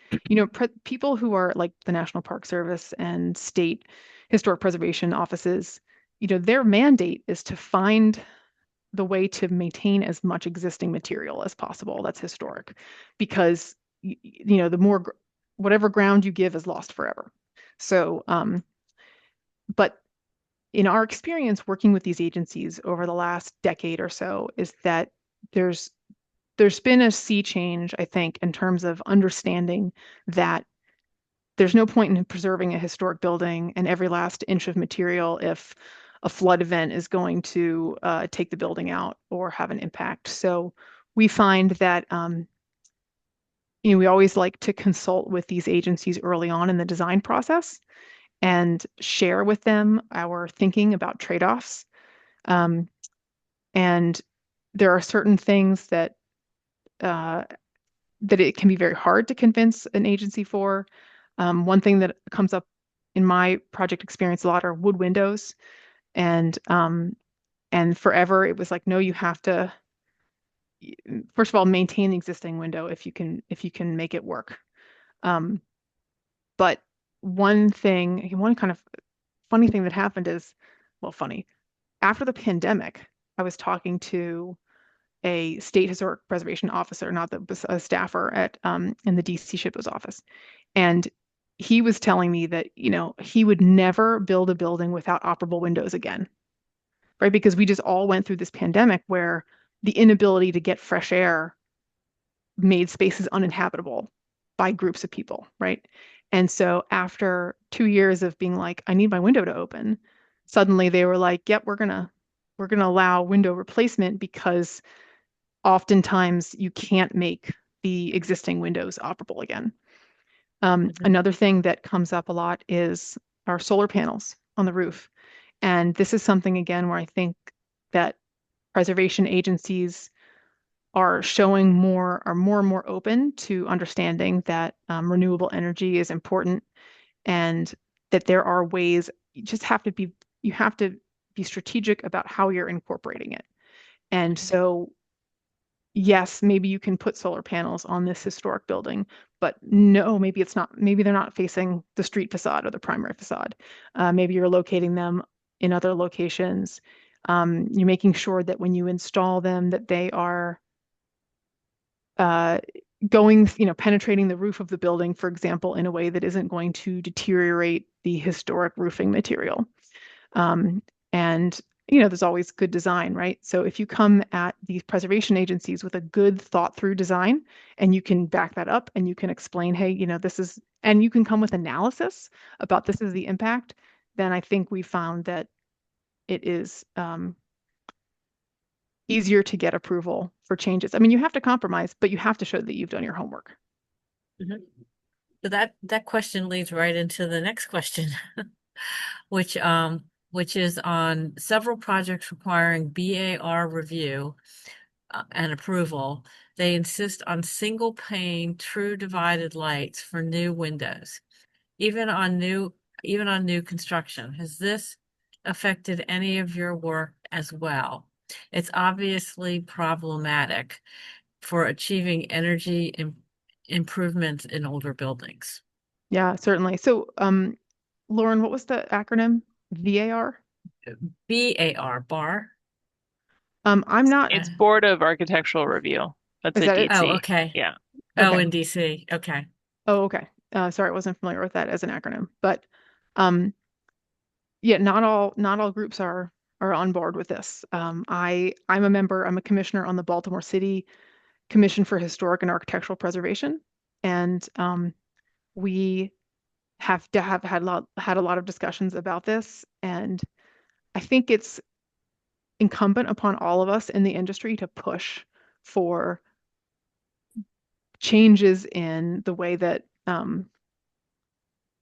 people who are like the National Park Service and state historic preservation offices, their mandate is to find the way to maintain as much existing material as possible that's historic, because the more whatever ground you give is lost forever. So, but in our experience working with these agencies over the last decade or so, is that there's been a sea change, I think, in terms of understanding that there's no point in preserving a historic building and every last inch of material if a flood event is going to take the building out or have an impact. So we find that we always like to consult with these agencies early on in the design process and share with them our thinking about trade-offs. And there are certain things that that it can be very hard to convince an agency for. One thing that comes up in my project experience a lot are wood windows, and forever it was like, no, you have to first of all maintain the existing window if you can make it work. But one kind of funny thing that happened is, well, funny. After the pandemic, I was talking to a state historic preservation officer, not a staffer at in the DC SHPO's office, and he was telling me that he would never build a building without operable windows again, right? Because we just all went through this pandemic where the inability to get fresh air made spaces uninhabitable by groups of people, right? And so after 2 years of being like, I need my window to open, suddenly they were like, yep, we're gonna allow window replacement because oftentimes you can't make the existing windows operable again. Another thing that comes up a lot is our solar panels on the roof. And this is something, again, where I think that preservation agencies are more and more open to understanding that renewable energy is important and that there are ways. You have to be strategic about how you're incorporating it. And so yes, maybe you can put solar panels on this historic building, but no, maybe they're not facing the street facade or the primary facade. Maybe you're locating them in other locations. You're making sure that when you install them, that they are penetrating the roof of the building, for example, in a way that isn't going to deteriorate the historic roofing material. And there's always good design, right? So if you come at these preservation agencies with a good thought through design and you can back that up and you can explain, hey, and you can come with analysis about this is the impact, then I think we found that it is easier to get approval for changes. I mean, you have to compromise, but you have to show that you've done your homework. Mm-hmm. So that question leads right into the next question, which is on several projects requiring BAR review and approval. They insist on single pane, true divided lights for new windows, even on new construction. Has this affected any of your work as well? It's obviously problematic for achieving energy improvements in older buildings. Yeah, certainly. So, Lauren, what was the acronym? VAR? BAR, bar. I'm not. It's Board of Architectural Review. That's Is a that it? Oh, DC. okay. Yeah. Oh, Okay. in DC. Okay. Oh, okay. Sorry, I wasn't familiar with that as an acronym, but yeah, not all groups are on board with this. I'm a member. I'm a commissioner on the Baltimore City Commission for Historic and Architectural Preservation, and we have had a lot of discussions about this, and I think it's incumbent upon all of us in the industry to push for changes in the way that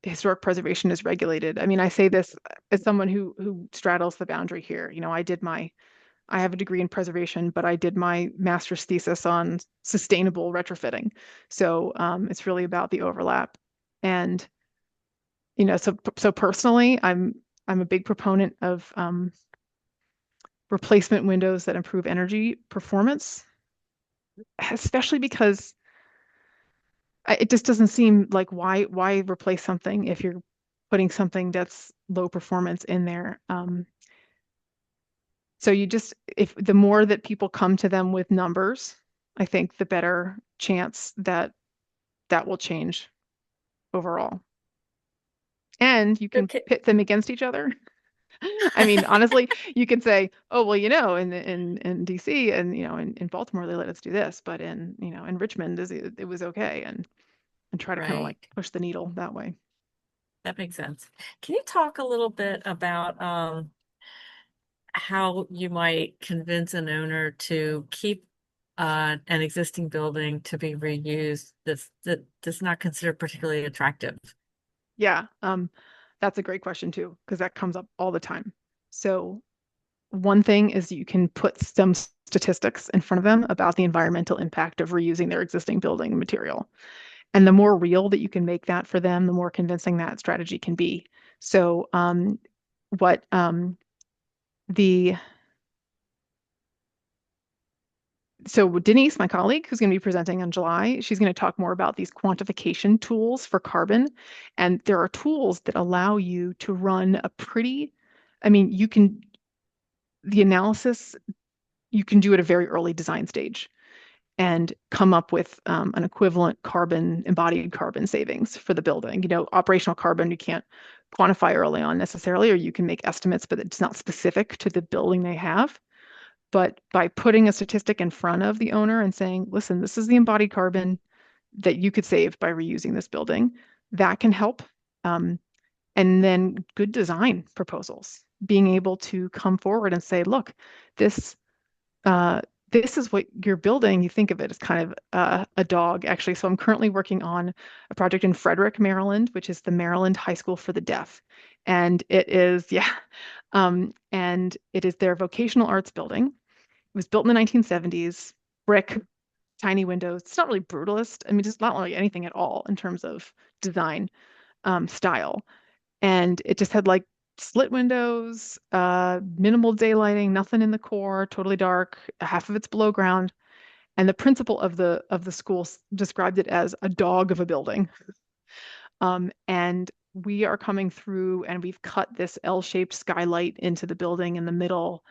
historic preservation is regulated. I mean, I say this as someone who straddles the boundary here. I have a degree in preservation, but I did my master's thesis on sustainable retrofitting. So it's really about the overlap. And so personally, I'm a big proponent of replacement windows that improve energy performance, especially because it just doesn't seem like why replace something if you're putting something that's low performance in there. So if the more that people come to them with numbers, I think the better chance that that will change overall. And you can Okay. pit them against each other. I mean, honestly, you could say, oh, well, in DC and in Baltimore they let us do this, but in Richmond it was okay, and try to kind of like Right. push the needle that way. That makes sense. Can you talk a little bit about how you might convince an owner to keep an existing building to be reused that's not considered particularly attractive. Yeah, that's a great question too, because that comes up all the time. So one thing is you can put some statistics in front of them about the environmental impact of reusing their existing building material. And the more real that you can make that for them, the more convincing that strategy can be. So what the so Denise, my colleague, who's going to be presenting in July, she's going to talk more about these quantification tools for carbon. And there are tools that allow you to run a pretty, I mean, the analysis, you can do at a very early design stage and come up with an equivalent embodied carbon savings for the building. You know, operational carbon, you can't quantify early on necessarily, or you can make estimates, but it's not specific to the building they have. But by putting a statistic in front of the owner and saying, listen, this is the embodied carbon that you could save by reusing this building, that can help. And then good design proposals, being able to come forward and say, look, this uh, this is what you're building. You think of it as kind of a dog, actually. So I'm currently working on a project in Frederick, Maryland, which is the Maryland High School for the Deaf. And it is, yeah, and it is their vocational arts building. It was built in the 1970s, brick, tiny windows. It's not really brutalist. I mean, it's not like anything at all in terms of design style. And it just had like slit windows, minimal daylighting, nothing in the core, totally dark. Half of it's below ground. And the principal of the school described it as a dog of a building. And we are coming through and we've cut this L-shaped skylight into the building in the middle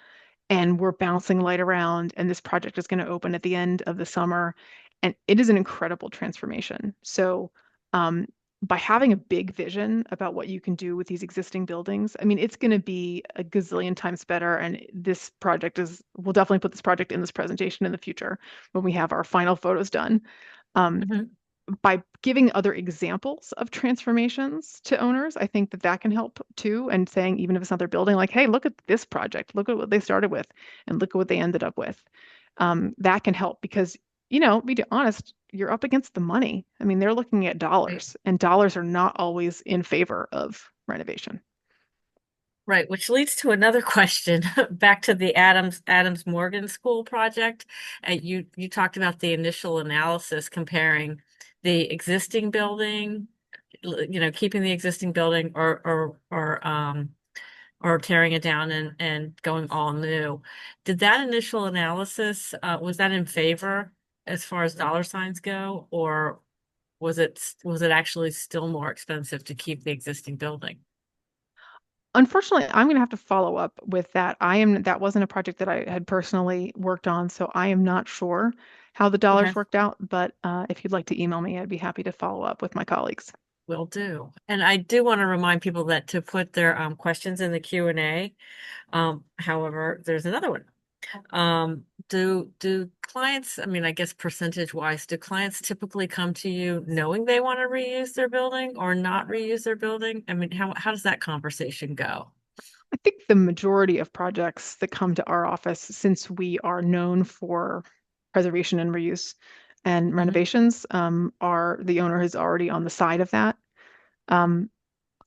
and we're bouncing light around and this project is going to open at the end of the summer and it is an incredible transformation. So by having a big vision about what you can do with these existing buildings, I mean, it's going to be a gazillion times better. And this project we'll definitely put this project in this presentation in the future when we have our final photos done. Mhm. By giving other examples of transformations to owners, I think that that can help too. And saying, even if it's not their building, like, hey, look at this project, look at what they started with, and look at what they ended up with. That can help because, you know, be honest, you're up against the money. I mean, they're looking at Right. dollars, and dollars are not always in favor of renovation. Right, which leads to another question. Back to the Adams Morgan School project. You talked about the initial analysis comparing the existing building, keeping the existing building or tearing it down and going all new. Did that initial analysis was that in favor as far as dollar signs go, or was it actually still more expensive to keep the existing building? Unfortunately, I'm going to have to follow up with that. That wasn't a project that I had personally worked on, so I am not sure how the Okay. dollars worked out. But if you'd like to email me, I'd be happy to follow up with my colleagues. Will do. And I do want to remind people that to put their questions in the Q&A. However, there's another one. Do clients, I mean, I guess percentage wise, do clients typically come to you knowing they want to reuse their building or not reuse their building? I mean, how does that conversation go? I think the majority of projects that come to our office, since we are known for preservation and reuse and Hmm. renovations, are the owner is already on the side of that. Um,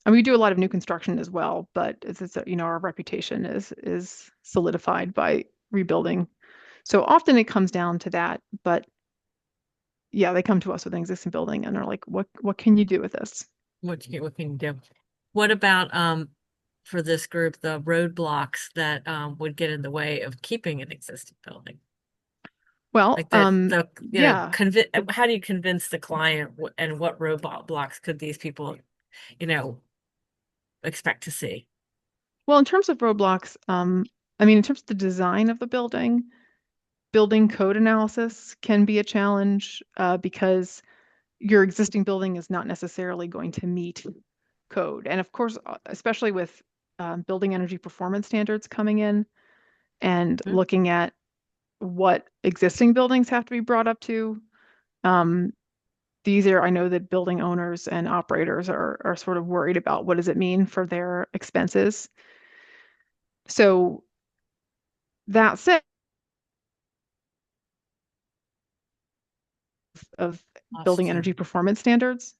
and we do a lot of new construction as well, but you know, our reputation is solidified by rebuilding. So often it comes down to that, but yeah, they come to us with an existing building and they're like, what can you do with this? What can you do? What about for this group, the roadblocks that would get in the way of keeping an existing building? Well, Like the yeah. how do you convince the client and what roadblocks could these people, you know, expect to see? Well, in terms of roadblocks, I mean, in terms of the design of the building code analysis can be a challenge because your existing building is not necessarily going to meet code. And of course, especially with building energy performance standards coming in and Hmm? looking at what existing buildings have to be brought up to. Um, I know that building owners and operators are sort of worried about what does it mean for their expenses. So That said, of building Lost you. energy performance standards.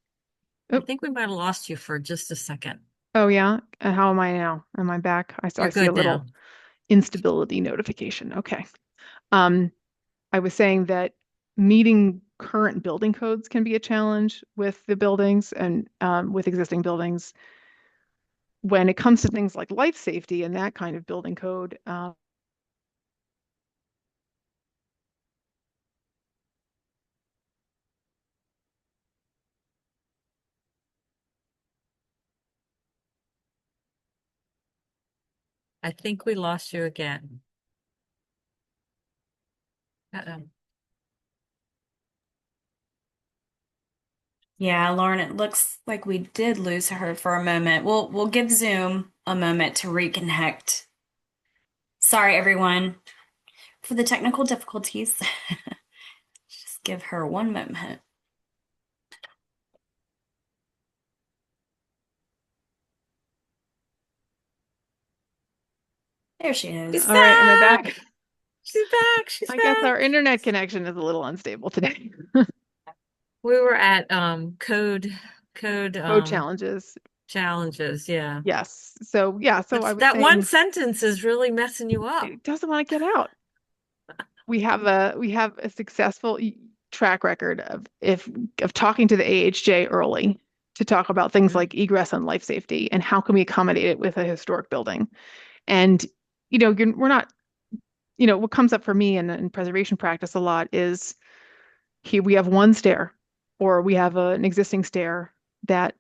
I Oh, think we might have lost you for just a second. oh yeah. And how am I now? Am I back? You're I see a good little now. instability notification. Okay. Um, I was saying that meeting current building codes can be a challenge with the buildings and with existing buildings. When it comes to things like life safety and that kind of building code, I think we lost you again. Uh-oh. Yeah, Lauren, it looks like we did lose her for a moment. We'll give Zoom a moment to reconnect. Sorry, everyone, for the technical difficulties. Just give her one moment. There she She's is. all right, am I back. back? She's back. She's I guess our back. internet connection is a little unstable today. We were at code Code challenges. challenges. Yeah. Yes. So yeah, so I was That one saying sentence is really messing you up. it doesn't want to get out. We have a successful track record of if of talking to the AHJ early to talk about things Mhm. like egress and life safety and how can we accommodate it with a historic building. And we're not, what comes up for me in preservation practice a lot is here we have one stair or we have an existing stair that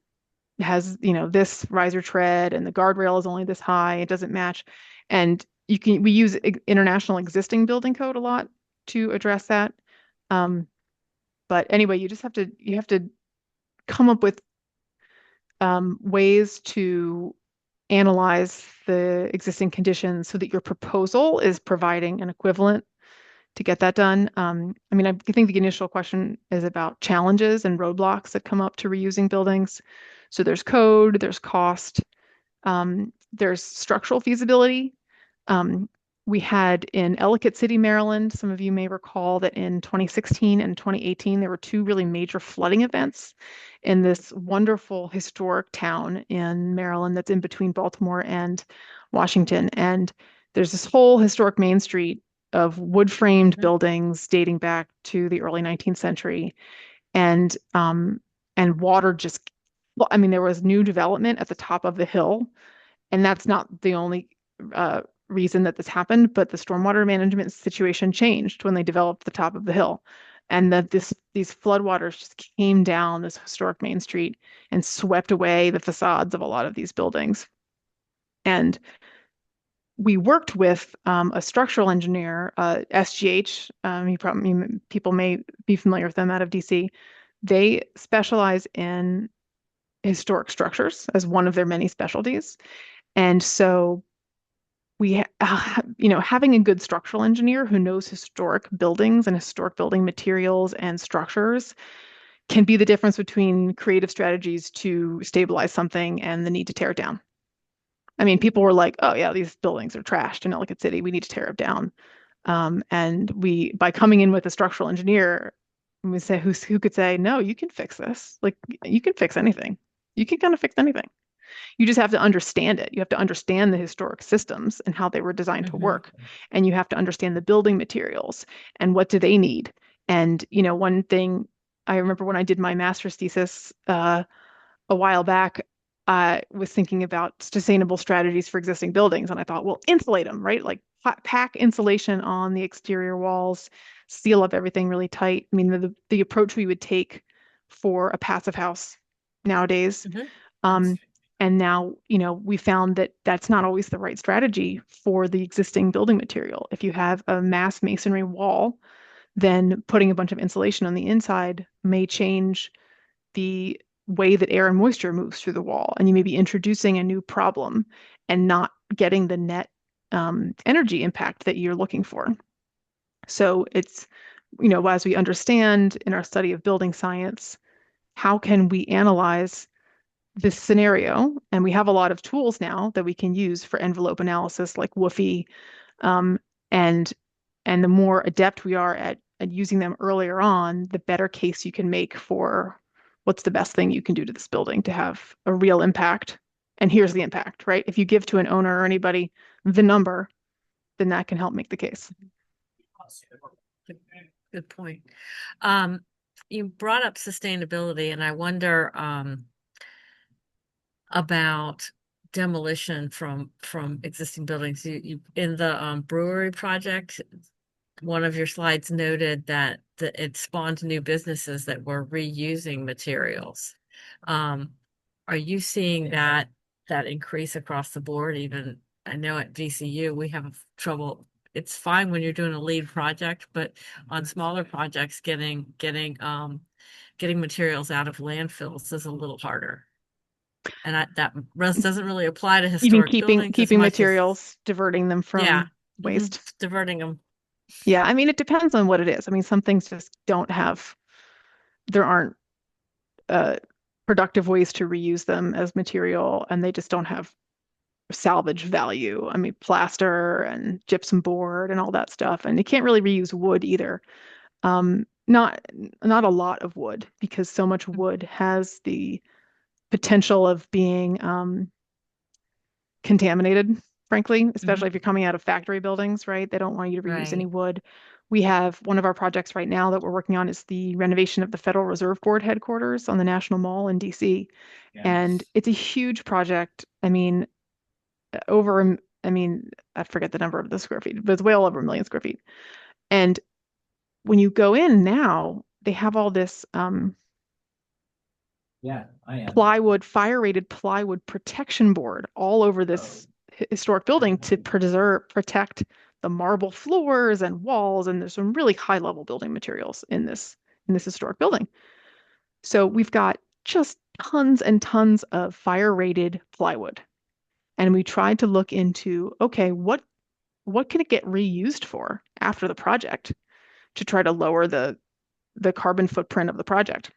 has, this riser tread and the guardrail is only this high, it doesn't match. And we use international existing building code a lot to address that. Um, but anyway, you have to come up with ways to analyze the existing conditions so that your proposal is providing an equivalent to get that done. I mean, I think the initial question is about challenges and roadblocks that come up to reusing buildings. So there's code, there's cost, there's structural feasibility. Um, we had in Ellicott City, Maryland, some of you may recall that in 2016 and 2018, there were two really major flooding events in this wonderful historic town in Maryland that's in between Baltimore and Washington. And there's this whole historic Main Street of wood-framed Mhm. buildings dating back to the early 19th century. And water just, well, I mean, there was new development at the top of the hill, and that's not the only uh, reason that this happened, but the stormwater management situation changed when they developed the top of the hill. And that these floodwaters just came down this historic Main Street and swept away the facades of a lot of these buildings. And we worked with a structural engineer, SGH. People may be familiar with them out of DC. They specialize in historic structures as one of their many specialties. And so having a good structural engineer who knows historic buildings and historic building materials and structures can be the difference between creative strategies to stabilize something and the need to tear it down. I mean, people were like, "Oh yeah, these buildings are trashed in Ellicott City. We need to tear it down." And by coming in with a structural engineer, we say who could say, "No, you can fix this. Like you can fix anything. You can kind of fix anything." You just have to understand it. You have to understand the historic systems and how they were designed to Mhm. work. And you have to understand the building materials and what do they need. And, one thing I remember when I did my master's thesis a while back, I was thinking about sustainable strategies for existing buildings. And I thought, well, insulate them, right? Like pack insulation on the exterior walls, seal up everything really tight. I mean, the approach we would take for a passive house nowadays. Mhm. That's Um, and now, we found that that's not always the right strategy for the existing building material. If you have a mass masonry wall, then putting a bunch of insulation on the inside may change the way that air and moisture moves through the wall. And you may be introducing a new problem and not getting the net energy impact that you're looking for. So it's, as we understand in our study of building science, how can we analyze this scenario? And we have a lot of tools now that we can use for envelope analysis, like WFI, And and the more adept we are at using them earlier on, the better case you can make for what's the best thing you can do to this building to have a real impact. And here's the impact, right? If you give to an owner or anybody the number, then that can help make the case. Good point. You brought up sustainability, and I wonder about demolition from existing buildings. You in the brewery project, one of your slides noted that it spawned new businesses that were reusing materials. Are you seeing that increase across the board? Even I know at VCU we have trouble. It's fine when you're doing a lead project, but on smaller projects, getting materials out of landfills is a little harder. And that doesn't really apply to Even historic keeping buildings as keeping much as, materials, diverting them yeah, from waste. diverting them. Yeah, I mean, it depends on what it is. I mean, some things just don't have, there aren't uh, productive ways to reuse them as material, and they just don't have salvage value. I mean, plaster and gypsum board and all that stuff. And you can't really reuse wood either. Not a lot of wood, because so much wood has the potential of being contaminated, frankly, especially if you're coming out of factory buildings, right? They don't want you to reuse any Right. wood. We have one of our projects right now that we're working on is the renovation of the Federal Reserve Board headquarters on the National Mall in DC. And it's a huge project. I mean, I mean, I forget the number of the square feet, but it's well over 1 million square feet. And when you go in now, they have all this plywood, fire-rated plywood protection board all over this historic building to protect the marble floors and walls. And there's some really high-level building materials in this historic building. So we've got just tons and tons of fire-rated plywood. And we tried to look into, okay, what can it get reused for after the project to try to lower the carbon footprint of the project?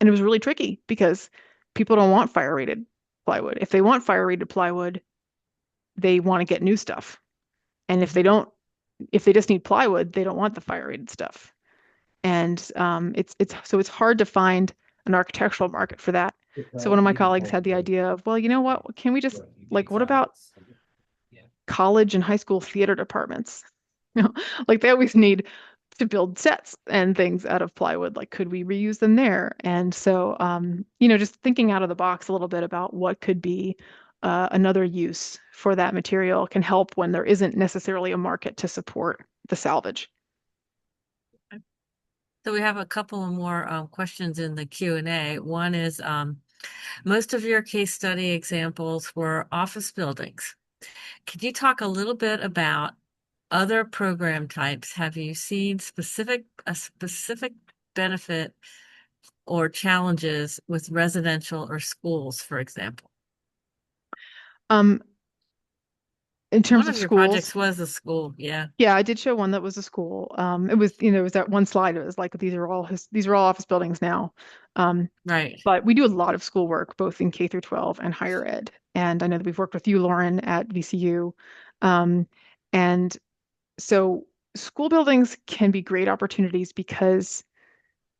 And it was really tricky because people don't want fire rated plywood. If they want fire rated plywood, they want to get new stuff. And if they just need plywood, they don't want the fire rated stuff. And it's hard to find an architectural market for that. So one of my colleagues had the idea of, well, you know what? Can we just what about college and high school theater departments? You know, like they always need to build sets and things out of plywood. Like, could we reuse them there? And so, just thinking out of the box a little bit about what could be another use for that material can help when there isn't necessarily a market to support the salvage. So we have a couple of more questions in the Q&A. One is, most of your case study examples were office buildings. Could you talk a little bit about other program types? Have you seen a specific benefit or challenges with residential or schools, for example? In terms One of of your schools, projects was a school, yeah. yeah, I did show one that was a school. It was that one slide. It was like these are all office buildings now. Right. But we do a lot of school work, both in K through 12 and higher ed. And I know that we've worked with you, Lauren, at VCU. And so school buildings can be great opportunities because,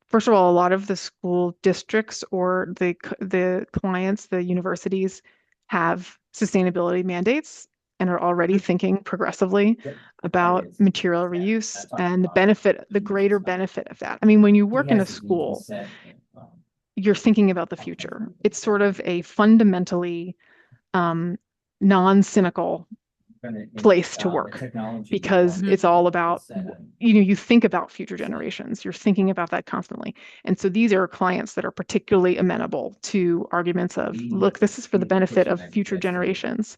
first of all, a lot of the school districts or the clients, the universities, have sustainability mandates and are already thinking progressively about material reuse and the greater benefit of that. I mean, when you work in a school, you're thinking about the future. It's sort of a fundamentally non-cynical place to work because it's all about, you think about future generations. You're thinking about that constantly. And so these are clients that are particularly amenable to arguments of, look, this is for the benefit of future generations.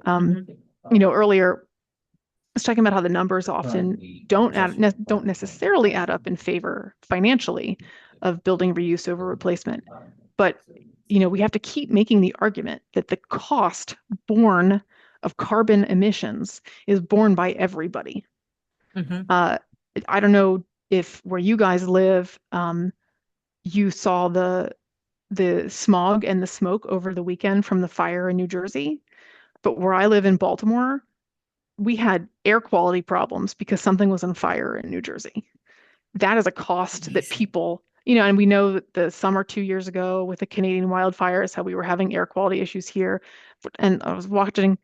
Earlier, I was talking about how the numbers often don't necessarily add up in favor financially of building reuse over replacement. But we have to keep making the argument that the cost borne of carbon emissions is borne by everybody. I don't know if where you guys live, you saw the smog and the smoke over the weekend from the fire in New Jersey, but where I live in Baltimore, we had air quality problems because something was on fire in New Jersey. That is a cost that Amazing. people, you know, and we know that the summer 2 years ago with the Canadian wildfires, how we were having air quality issues here. And I was watching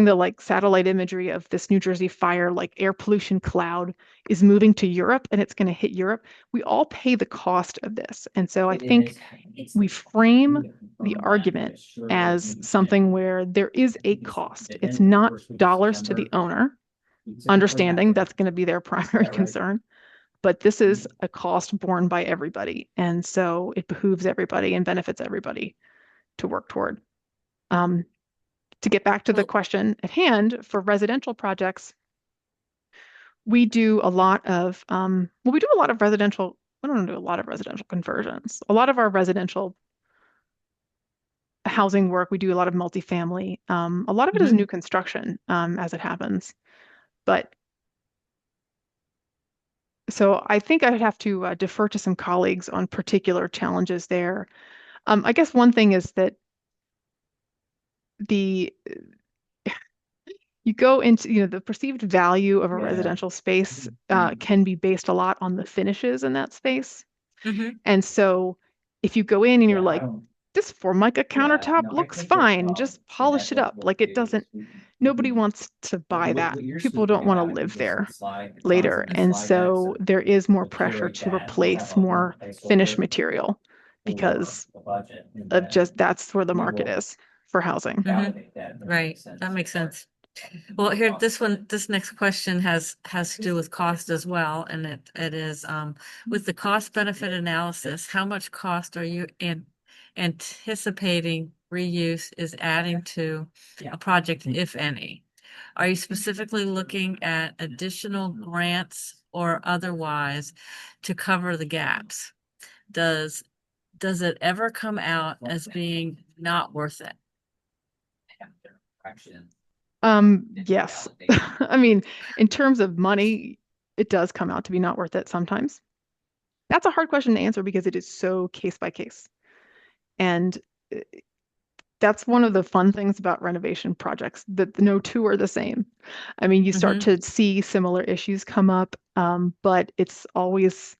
the like satellite imagery of this New Jersey fire, like air pollution cloud is moving to Europe and it's going to hit Europe. We all pay the cost of this. And so I think we frame the argument as something where there is a cost. It's not dollars to the owner, understanding that's going to be their primary concern, but this is a cost borne by everybody. And so it behooves everybody and benefits everybody to work toward. To get back to the Well, question at hand, for residential projects, we do a lot of, we do a lot of residential, I don't do a lot of residential conversions. A lot of our residential housing work, we do a lot of multifamily. A lot of it is mhm. new construction, as it happens. But so I think I would have to defer to some colleagues on particular challenges there. I guess one thing is that the you go into, you know, the perceived value of a residential space can be based a lot on the finishes in that space. Mhm. And so if you go in and you're like, this Formica countertop looks fine, just polish it up. Like it doesn't, nobody wants to buy that. People don't want to live there later. And so there is more pressure to replace more finished material because of just that's where the market is for housing. Right, that makes sense. Well, here, this next question has to do with cost as well, and it is with the cost benefit analysis, how much cost are you anticipating reuse is adding to a project, if any? Are you specifically looking at additional grants or otherwise to cover the gaps? Does it ever come out as being not worth it? Yes. I mean, in terms of money, it does come out to be not worth it sometimes. That's a hard question to answer because it is so case by case. And uh, that's one of the fun things about renovation projects, that no two are the same. I mean, you start Mm-hmm. to see similar issues come up, but it's always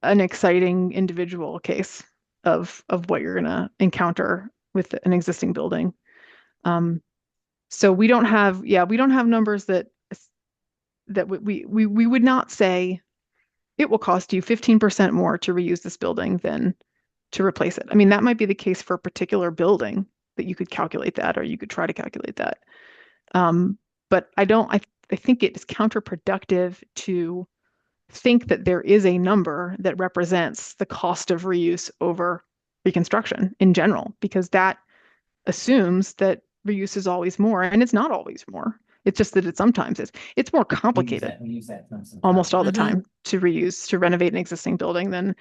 an exciting individual case of what you're gonna encounter with an existing building. Um, so we don't have numbers that we would not say it will cost you 15% more to reuse this building than to replace it. I mean, that might be the case for a particular building that you could calculate that, or you could try to calculate that. Um, but I think it is counterproductive to think that there is a number that represents the cost of reuse over reconstruction in general, because that assumes that reuse is always more, and it's not always more. It's just that it sometimes is. It's more complicated almost all the Mm-hmm. time to reuse, to renovate an existing building than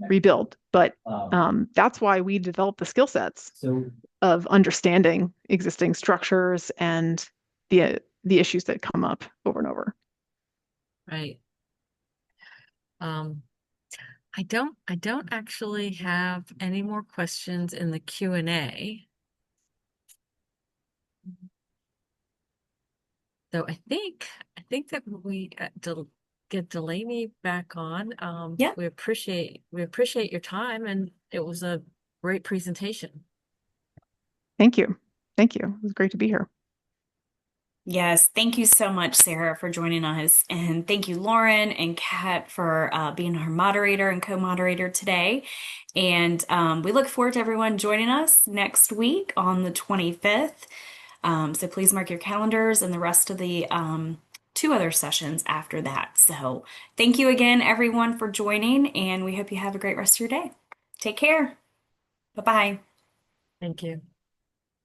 rebuild. But that's why we develop the skill sets of understanding existing structures and the issues that come up over and over. Right. Um, I don't actually have any more questions in the Q&A. So I think that we get Delaney back on. Yeah. We appreciate your time, and it was a great presentation. Thank you. Thank you. It was great to be here. Yes, thank you so much, Sarah, for joining us. And thank you, Lauren and Kat, for being our moderator and co-moderator today. And we look forward to everyone joining us next week on the 25th. So please mark your calendars and the rest of the two other sessions after that. So thank you again, everyone, for joining, and we hope you have a great rest of your day. Take care. Bye-bye. Thank you.